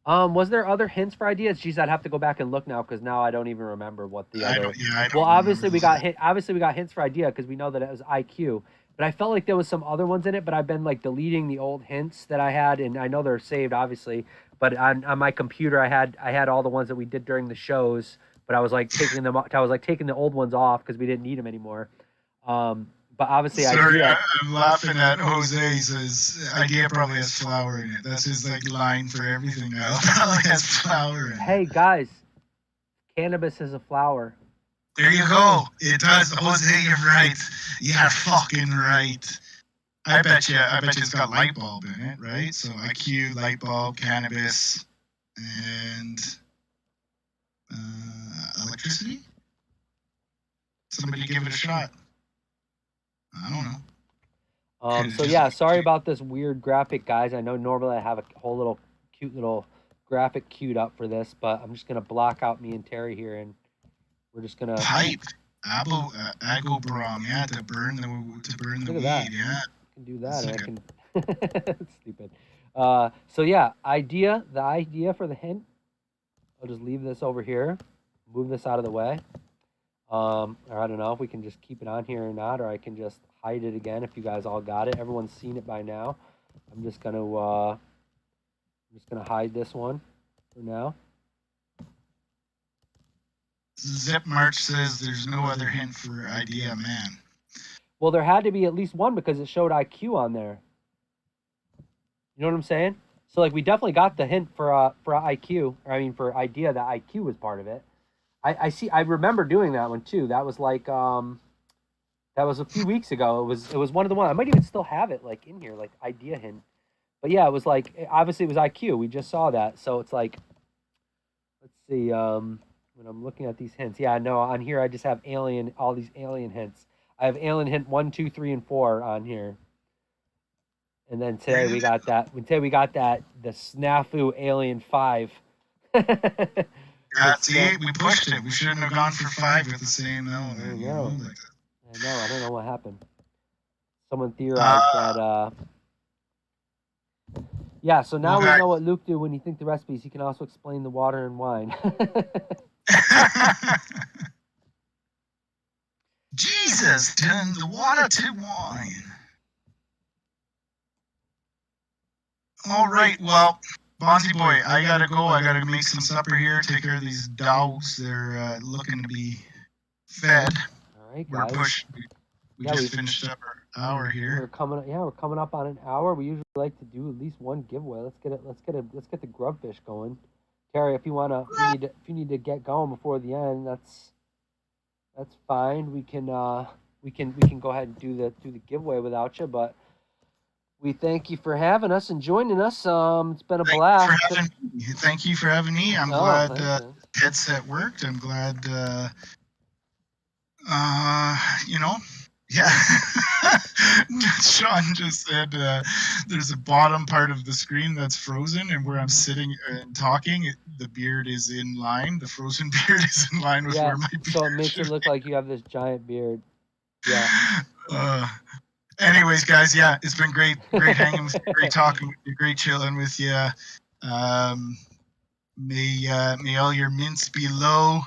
Was there other hints for ideas? Geez, I'd have to go back and look now because now I don't even remember what the other. I don't well, obviously we got hints for idea because we know that it was IQ. But I felt like there was some other ones in it. But I've been like deleting the old hints that I had, and I know they're saved, obviously. But on my computer, I had all the ones that we did during the shows. But I was like taking them. I was like taking the old ones off because we didn't need them anymore. But obviously, I'm laughing at Jose. He says idea probably has flour in it. That's his like line for everything now. Probably has flour in it. Hey guys, cannabis is a flower. There you go. It does, Jose. You're right. You're fucking right. I bet you it's got light bulb in it, right? So IQ, light bulb, cannabis, and electricity. Somebody give it a shot. I don't know. So yeah, sorry about this weird graphic, guys. I know normally I have a whole little cute little graphic queued up for this, but I'm just gonna block out me and Terry here, and we're just gonna pipe agobrom, yeah, to burn the weed, that. yeah. I can do that, and I can. That's stupid. So yeah, the idea for the hint. I'll just leave this over here, move this out of the way. Or I don't know if we can just keep it on here or not, or I can just hide it again if you guys all got it. Everyone's seen it by now. I'm just gonna hide this one for now. Zip March says there's no other hint for idea, man. Well, there had to be at least one because it showed IQ on there. You know what I'm saying? So like we definitely got the hint for IQ, or I mean for idea that IQ was part of it. I remember doing that one too. That was like that was a few weeks ago. It was one of the ones. I might even still have it like in here, like idea hint. But yeah, it was like obviously it was IQ. We just saw that. So it's like, let's see, when I'm looking at these hints. Yeah, no, on here I just have all these alien hints. I have alien hint 1, 2, 3, and 4 on here. And then today we got that. The snafu alien 5. See, we pushed it. We shouldn't have gone for 5 with the same element. I know. I don't know what happened. Someone theorized that. Yeah, so now we know what Luke did when he thinks the recipes. He can also explain the water and wine. Jesus turned the water to wine. All right, well, Bonzi boy, I gotta go. I gotta make some supper here. Take care of these dogs. They're looking to be fed. All right, We're guys. pushed. We just finished up our hour here. We're coming up on an hour. We usually like to do at least one giveaway. Let's get the grubfish going. Terry, if you need to get going before the end, that's fine. We can go ahead and do the giveaway without you, but we thank you for having us and joining us. It's been a blast. Thank you for having me. I'm glad headset worked. I'm glad yeah. Sean just said there's a bottom part of the screen that's frozen, and where I'm sitting and talking, the beard is in line. The frozen beard is in line with where my beard is. So it makes it look like you have this giant beard. Yeah. Anyways, guys, yeah, it's been great hanging with you, great talking with you, great chilling with you. May all your mints be low,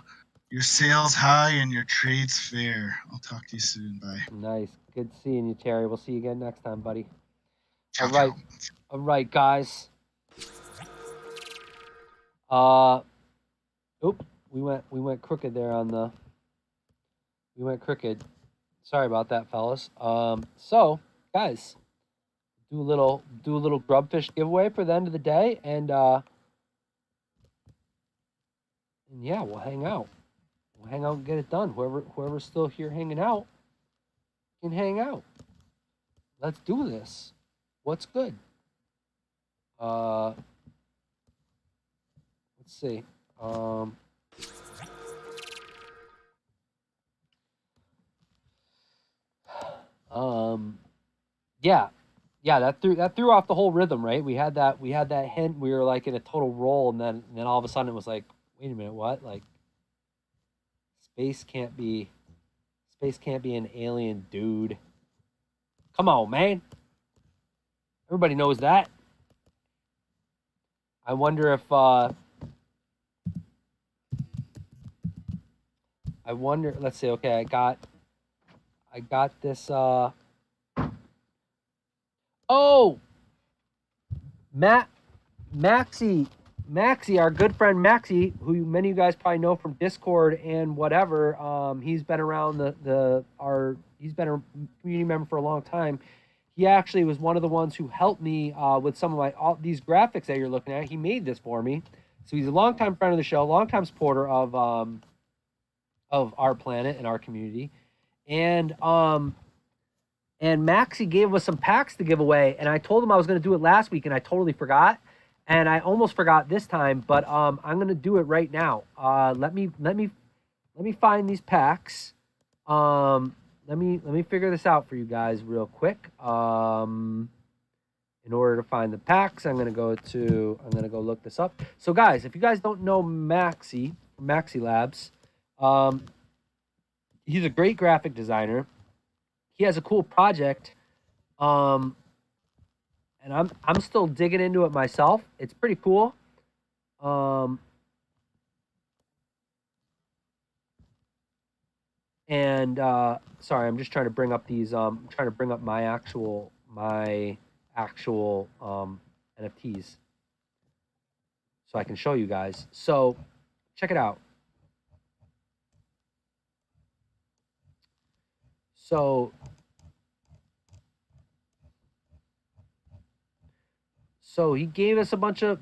your sales high, and your trades fair. I'll talk to you soon. Bye. Nice. Good seeing you, Terry. We'll see you again next time, buddy. Ciao, All right, guys. Oop, we went crooked there on the. We went crooked. Sorry about that, fellas. So guys, do a little grubfish giveaway for the end of the day, and yeah, we'll hang out. We'll hang out and get it done. Whoever's still here hanging out can hang out. Let's do this. What's good? Let's see. Yeah, that threw off the whole rhythm, right? We had that hint. We were like in a total roll, and then all of a sudden it was like, wait a minute, what? Like, space can't be an alien dude. Come on, man. Everybody knows that. I wonder if let's see, okay, I got this Maxie, our good friend Maxie, who many of you guys probably know from Discord and whatever. He's been around he's been a community member for a long time. He actually was one of the ones who helped me with some of all these graphics that you're looking at. He made this for me. So he's a longtime friend of the show, longtime supporter of our planet and our community. And Maxie gave us some packs to give away, and I told him I was going to do it last week, and I totally forgot, and I almost forgot this time, but I'm going to do it right now. Let me find these packs. Let me figure this out for you guys real quick. In order to find the packs, I'm gonna go look this up. So guys, if you guys don't know Maxie Labs, he's a great graphic designer. He has a cool project, and I'm still digging into it myself. It's pretty cool. Sorry, I'm just trying to bring up these. I'm trying to bring up my actual NFTs so I can show you guys. So check it out. So he gave us a bunch of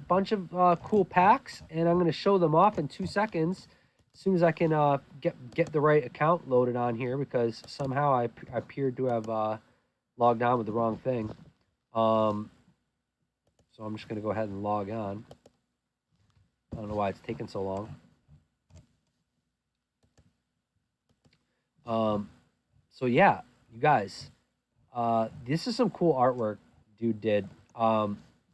cool packs, and I'm going to show them off in 2 seconds. As soon as I can get the right account loaded on here, because somehow I appeared to have logged on with the wrong thing. So I'm just going to go ahead and log on. I don't know why it's taking so long. So yeah, you guys, this is some cool artwork dude did.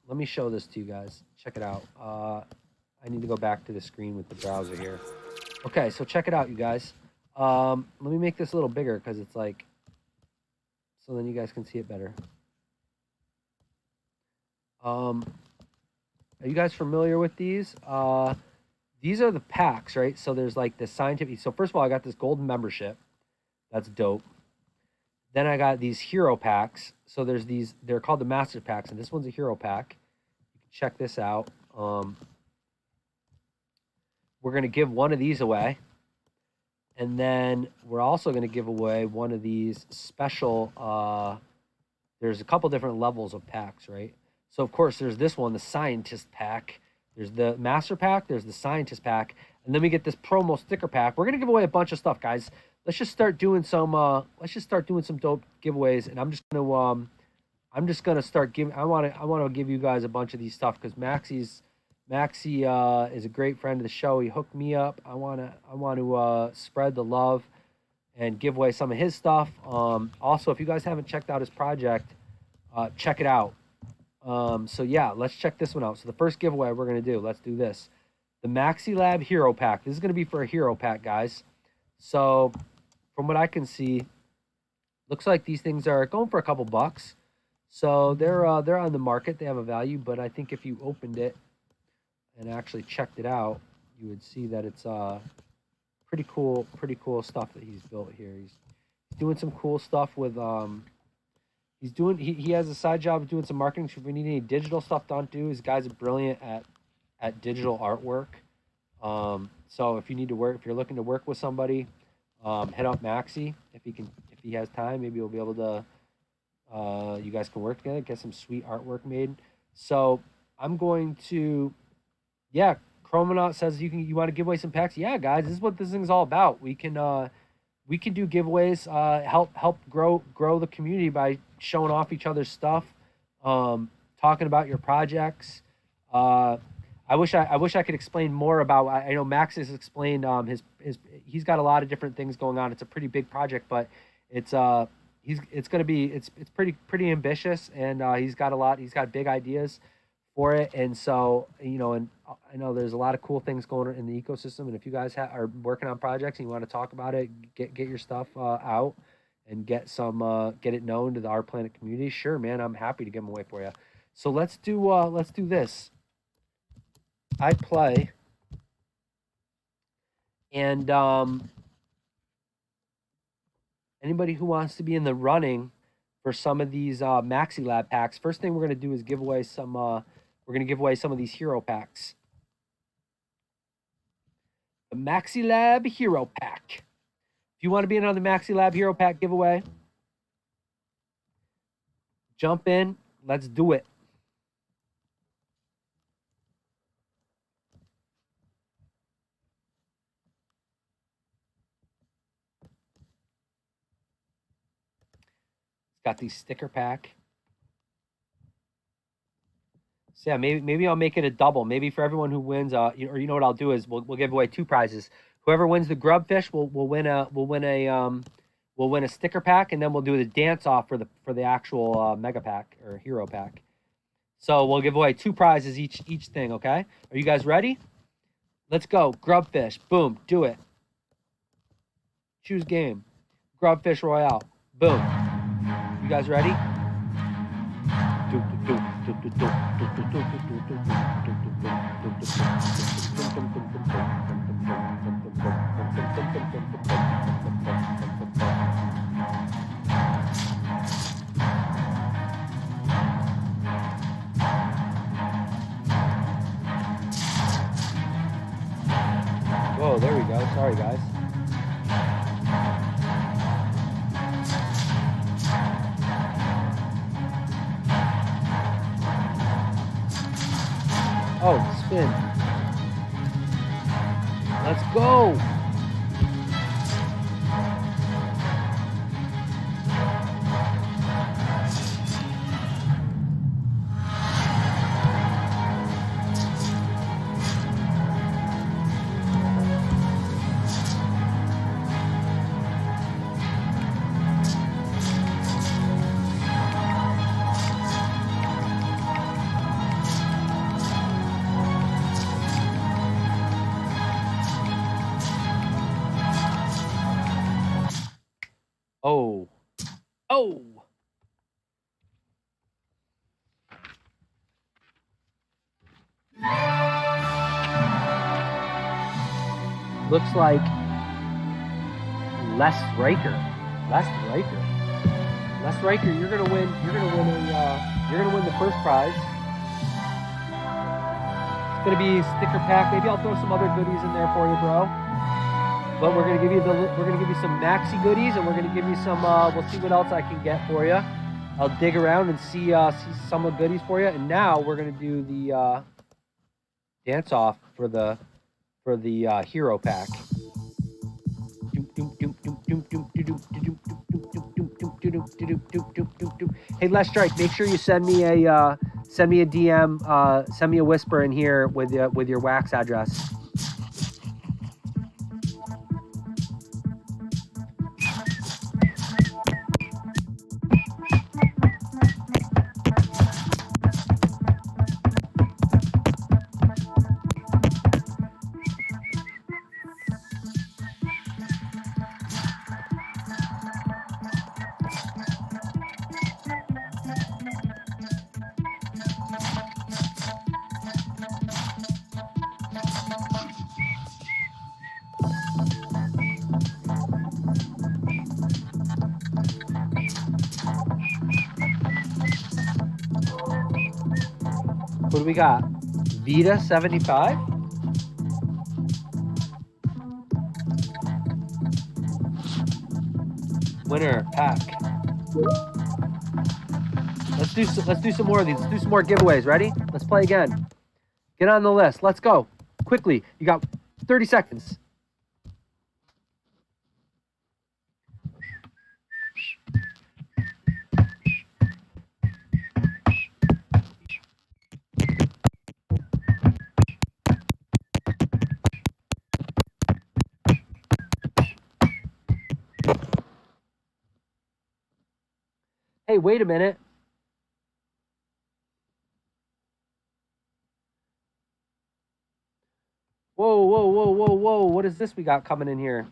Let me show this to you guys. Check it out. I need to go back to the screen with the browser here. Okay, so check it out, you guys. Let me make this a little bigger because it's like, so then you guys can see it better. Are you guys familiar with these? These are the packs, right? So there's like the scientific. So first of all, I got this golden membership That's dope. Then I got these hero packs. So there's these, they're called the master packs, and this one's a hero pack. You can check this out. We're going to give one of these away. And then we're also going to give away one of these special, there's a couple different levels of packs, right? So, of course, there's this one, the scientist pack. There's the master pack. There's the scientist pack. And then we get this promo sticker pack. We're going to give away a bunch of stuff, guys. Let's just start doing some dope giveaways. And I'm just going to start giving, I want to give you guys a bunch of these stuff because Maxie is a great friend of the show. He hooked me up. I want to spread the love and give away some of his stuff. Also, if you guys haven't checked out his project, check it out. So yeah, let's check this one out. So the first giveaway we're going to do, let's do this. The Maxi Lab Hero Pack. This is going to be for a Hero Pack, guys. So from what I can see, looks like these things are going for a couple bucks. So they're on the market. They have a value, but I think if you opened it and actually checked it out, you would see that it's pretty cool stuff that he's built here. He's doing some cool stuff with he has a side job of doing some marketing. So if we need any digital stuff done too, his guys are brilliant at digital artwork. So if you're looking to work with somebody, hit up Maxie if he has time. Maybe you'll be able to you guys can work together, get some sweet artwork made. So I'm going to, yeah, Chromonaut says you want to give away some packs. Yeah, guys, this is what this thing's all about. We can do giveaways, help grow the community by showing off each other's stuff, talking about your projects. I wish I could explain more about. I know Max has explained he's got a lot of different things going on. It's a pretty big project, but it's pretty ambitious, and he's got big ideas for it. And so, and I know there's a lot of cool things going on in the ecosystem. And if you guys are working on projects and you want to talk about it, get your stuff out and get it known to the Our Planet community. Sure, man, I'm happy to give them away for you. So let's do this. I play, and anybody who wants to be in the running for some of these Maxi Lab packs, first thing we're going to do is give away some. We're going to give away some of these hero packs. The Maxi Lab Hero Pack. If you want to be in on the Maxi Lab Hero Pack giveaway, jump in. Let's do it. Got these sticker pack. So yeah, maybe I'll make it a double. Maybe for everyone who wins, or you know what I'll do is we'll give away 2 prizes. Whoever wins the grubfish will win a sticker pack, and then we'll do the dance off for the actual mega pack or hero pack. So we'll give away 2 prizes each thing. Okay, are you guys ready? Let's go. Grubfish. Boom. Do it. Choose game. Grubfish Royale. Boom. You guys ready? Whoa, there we go. Sorry, guys. Oh, spin. Let's go. Oh. Oh. Looks like Les Raker. Les Riker. Les Riker, you're gonna win. You're gonna win the first prize. It's gonna be sticker pack. Maybe I'll throw some other goodies in there for you, bro. But we're gonna give you some maxi goodies, and we're gonna give you some. We'll see what else I can get for you. I'll dig around and see some of the goodies for you. And now we're gonna do the dance off for the hero pack. Hey, Les Strike, make sure you send me a DM, send me a whisper in here with your wax address. What do we got? Vita 75? Winner pack. Let's do some more of these. Let's do some more giveaways. Ready? Let's play again. Get on the list. Let's go. Quickly. You got 30 seconds. Hey, wait a minute. Whoa, whoa, whoa, whoa, whoa. What is this we got coming in here?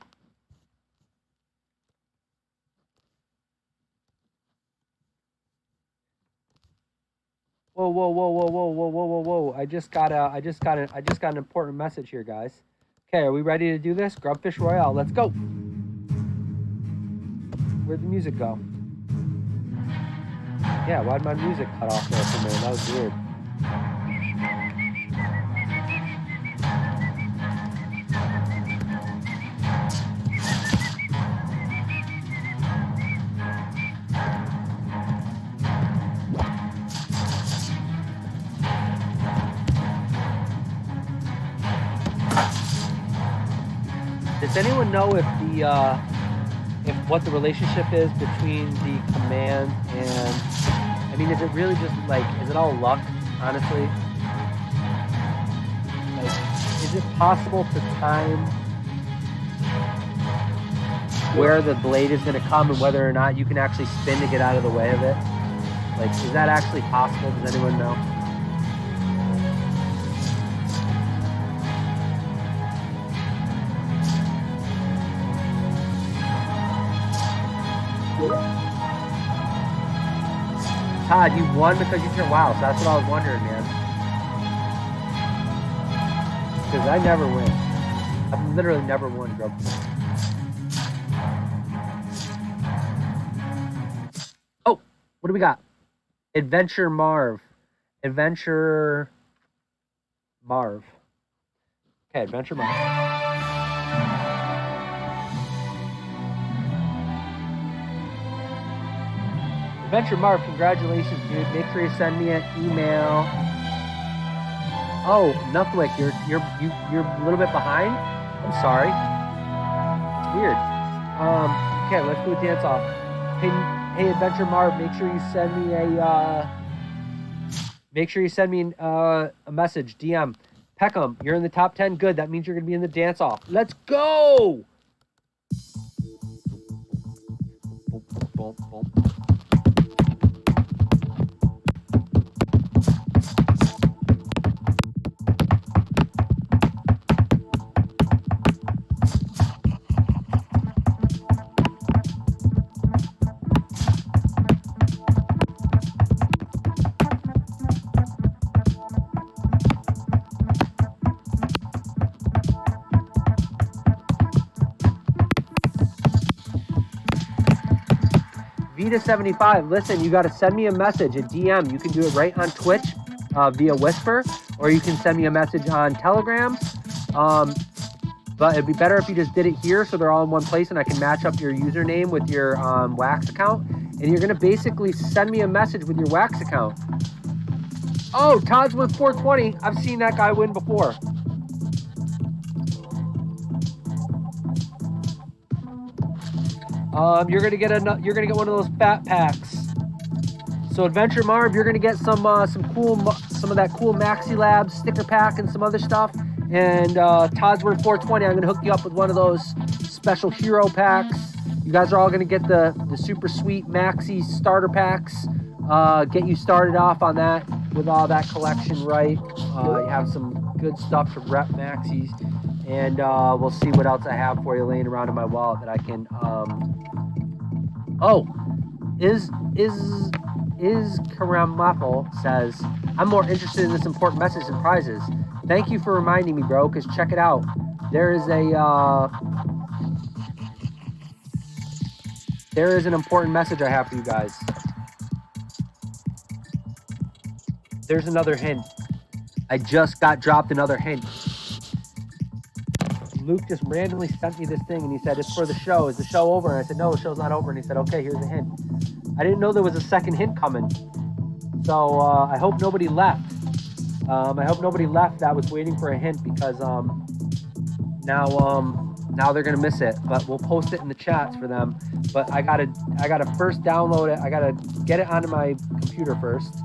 Whoa, whoa, whoa, whoa, whoa, whoa, whoa, whoa, whoa. I just got an important message here, guys. Okay, are we ready to do this? Grubfish Royale, let's go. Where'd the music go? Yeah, why'd my music cut off there for a minute? That was weird. Does anyone know if what the relationship is between the command and, I mean, is it really just like, is it all luck, honestly? Like, is it possible to time where the blade is going to come and whether or not you can actually spin to get out of the way of it? Like, is that actually possible? Does anyone know? Todd, you won because you turned, wow, so that's what I was wondering, man. Because I never win. I've literally never won Grub. Oh, what do we got? Adventure Marv. Adventure Marv. Okay, Adventure Marv. Adventure Marv, congratulations, dude. Make sure you send me an email. Oh, Nuckwick, you're a little bit behind. I'm sorry. It's weird. Okay, let's do a dance off. Hey, Adventure Marv, make sure you send me a message, DM. Peckham, you're in the top 10. Good. That means you're gonna be in the dance off. Let's go. Boom, boom, boom. Vita75, listen, you got to send me a message, a DM. You can do it right on Twitch via Whisper, or you can send me a message on Telegram. But it'd be better if you just did it here so they're all in one place and I can match up your username with your Wax account. And you're going to basically send me a message with your Wax account. Oh, Todd's with 420. I've seen that guy win before. You're gonna get one of those fat packs. So Adventure Marv, you're gonna get some of that cool Maxi Labs sticker pack and some other stuff. And Todd's Word 420, I'm gonna hook you up with one of those special hero packs. You guys are all gonna get the super sweet Maxi starter packs. Get you started off on that with all that collection, right? You have some good stuff to rep Maxis. And we'll see what else I have for you laying around in my wallet that I can. Is Karamapple says, I'm more interested in this important message and prizes. Thank you for reminding me, bro, because check it out. There is an important message I have for you guys. There's another hint. I just got dropped another hint. Luke just randomly sent me this thing and he said, it's for the show. Is the show over? And I said, no, the show's not over. And he said, okay, here's a hint. I didn't know there was a second hint coming. So I hope nobody left. That was waiting for a hint because now they're gonna miss it. But we'll post it in the chats for them. But I gotta first download it. I gotta get it onto my computer first.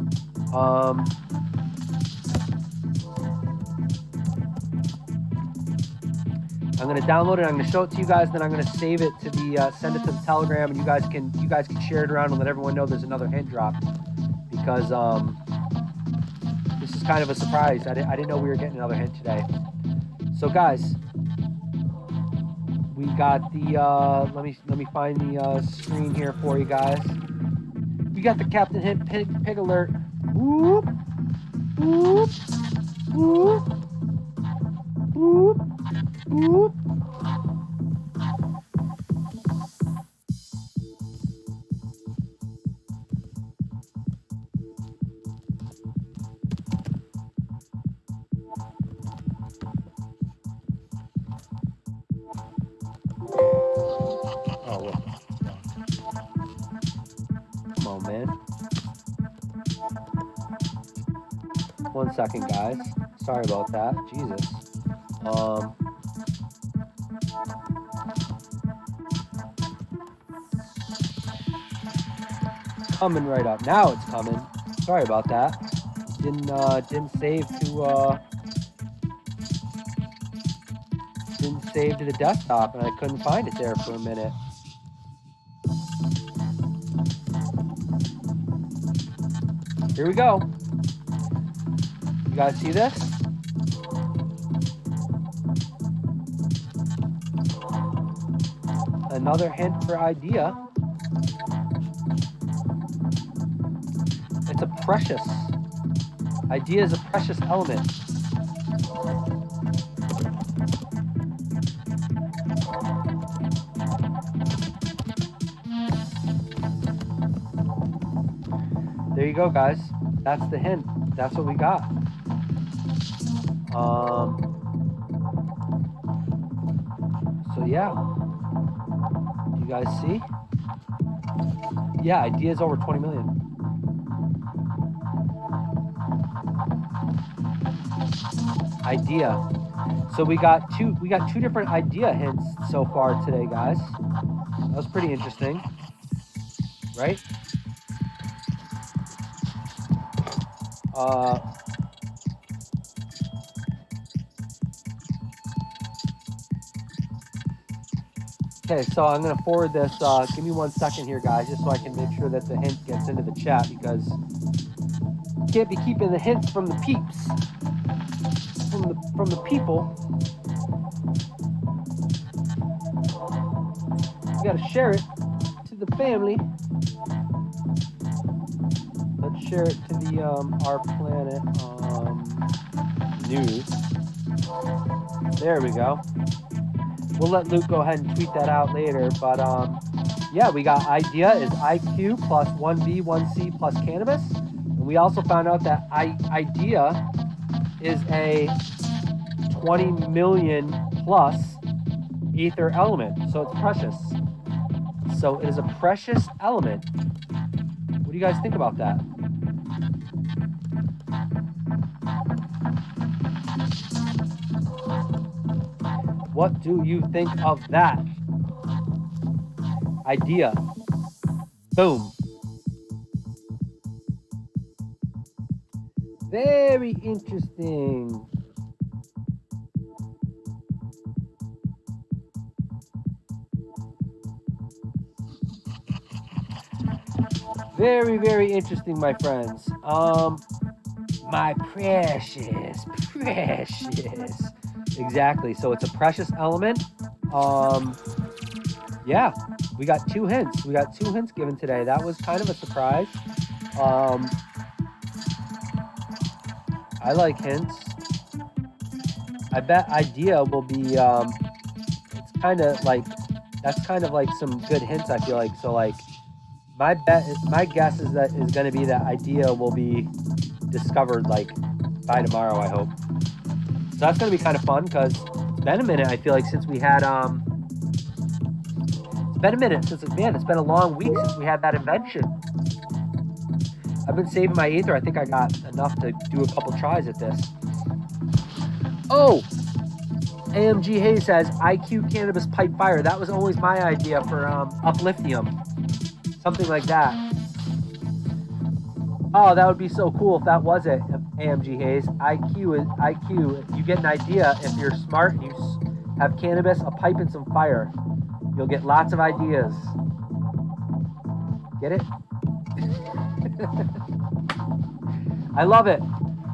I'm gonna download it. I'm gonna show it to you guys. Then I'm gonna save it to the send it to the Telegram, and you guys can share it around and let everyone know there's another hint drop because this is kind of a surprise. I didn't know we were getting another hint today. So guys, we got the let me find the screen here for you guys. We got the Captain Hint pig alert. Whoop whoop whoop whoop. Whoop. Oh, look. Come on, man. 1 second, guys. Sorry about that. Jesus. Coming right up. Now it's coming. Sorry about that. Didn't save to the desktop and I couldn't find it there for a minute. Here we go. You guys see this? Another hint for idea. It's a precious. Idea is a precious element. There you go, guys. That's the hint. That's what we got. So yeah. You guys see? Yeah, idea is over 20 million. Idea. So we got two different idea hints so far today, guys. That was pretty interesting, right? Okay, so I'm gonna forward this. Give me 1 second here, guys, just so I can make sure that the hint gets into the chat because you can't be keeping the hints from the peeps. From the people. You gotta share it to the family. Let's share it to the Our Planet news. There we go. We'll let Luke go ahead and tweet that out later, but yeah, we got idea is IQ plus 1B, 1C plus cannabis. And we also found out that idea is a 20 million plus ether element. So it's precious. So it is a precious element. What do you guys think about that? What do you think of that? Idea. Boom. Very interesting. Very, very interesting, my friends. My precious. Exactly. So it's a precious element. Yeah, we got 2 hints. We got 2 hints given today. That was kind of a surprise. I like hints. I bet idea will be, it's kind of like, that's kind of like some good hints, I feel like. So like, my guess is that is going to be that idea will be discovered like by tomorrow, I hope. So that's going to be kind of fun because it's been a minute, I feel like, since we had, it's been a minute since, man, it's been a long week since we had that invention. I've been saving my ether. I think I got enough to do a couple tries at this. Oh, AMG Hayes says IQ cannabis pipe fire. That was always my idea for uplithium. Something like that. Oh, that would be so cool if that was it, AMG Hayes. IQ. You get an idea if you're smart and you have cannabis, a pipe, and some fire. You'll get lots of ideas. Get it? I love it.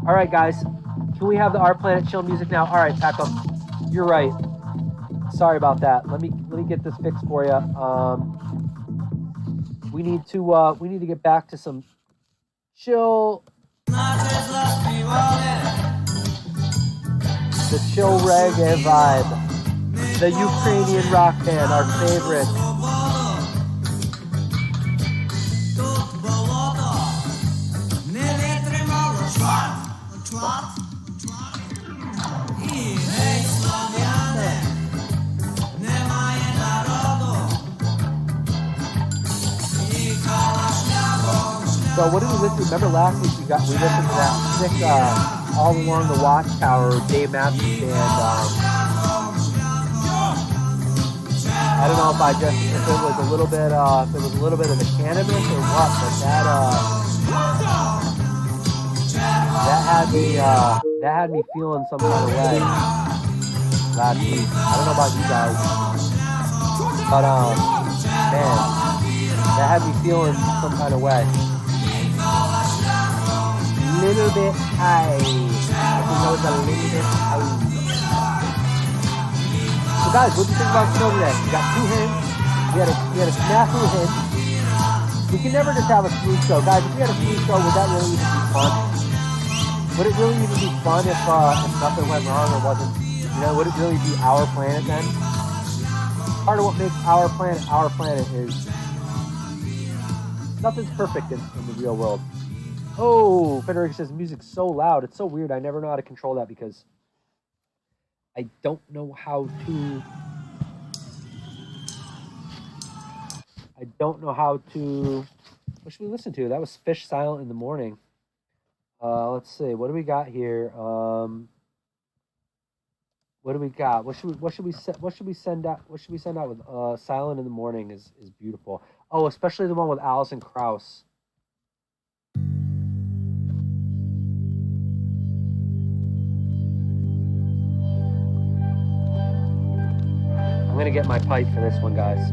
All right, guys. Can we have the Our Planet Chill music now? All right, Peckham. You're right. Sorry about that. Let me get this fixed for you. We need to get back to some chill. The chill reggae vibe. The Ukrainian rock band, our favorite. So what did we listen to? Remember last week we listened to that sick All Along the Watchtower Dave Matthews Band. I don't know if it was a little bit of the cannabis or what, but that had me feeling some kind of way last week. I don't know about you guys, but man, that had me feeling some kind of way. Little bit high. I think I was a little bit high. So guys, what do you think about the show today? We got 2 hints. We had a snafu hint. We can never just have a smooth show. Guys, if we had a smooth show, would that really even be fun? Would it really even be fun if nothing went wrong or wasn't, would it really be our planet then? Part of what makes our planet is nothing's perfect in the real world. Oh, Federico says music's so loud. It's so weird. I never know how to control that because I don't know how to. What should we listen to? That was Fish Silent in the Morning. Let's see. What do we got here? What do we got? What should we send out with Silent in the Morning is beautiful. Oh, especially the one with Alison Krauss. I'm gonna get my pipe for this one, guys.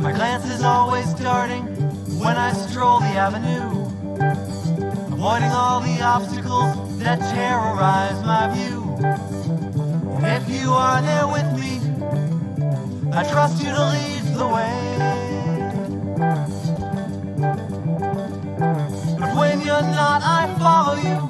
My glance is always darting when I stroll the avenue, avoiding all the obstacles that terrorize my view. And If you are there with me, I trust you to lead the way. But when you're not, I follow you.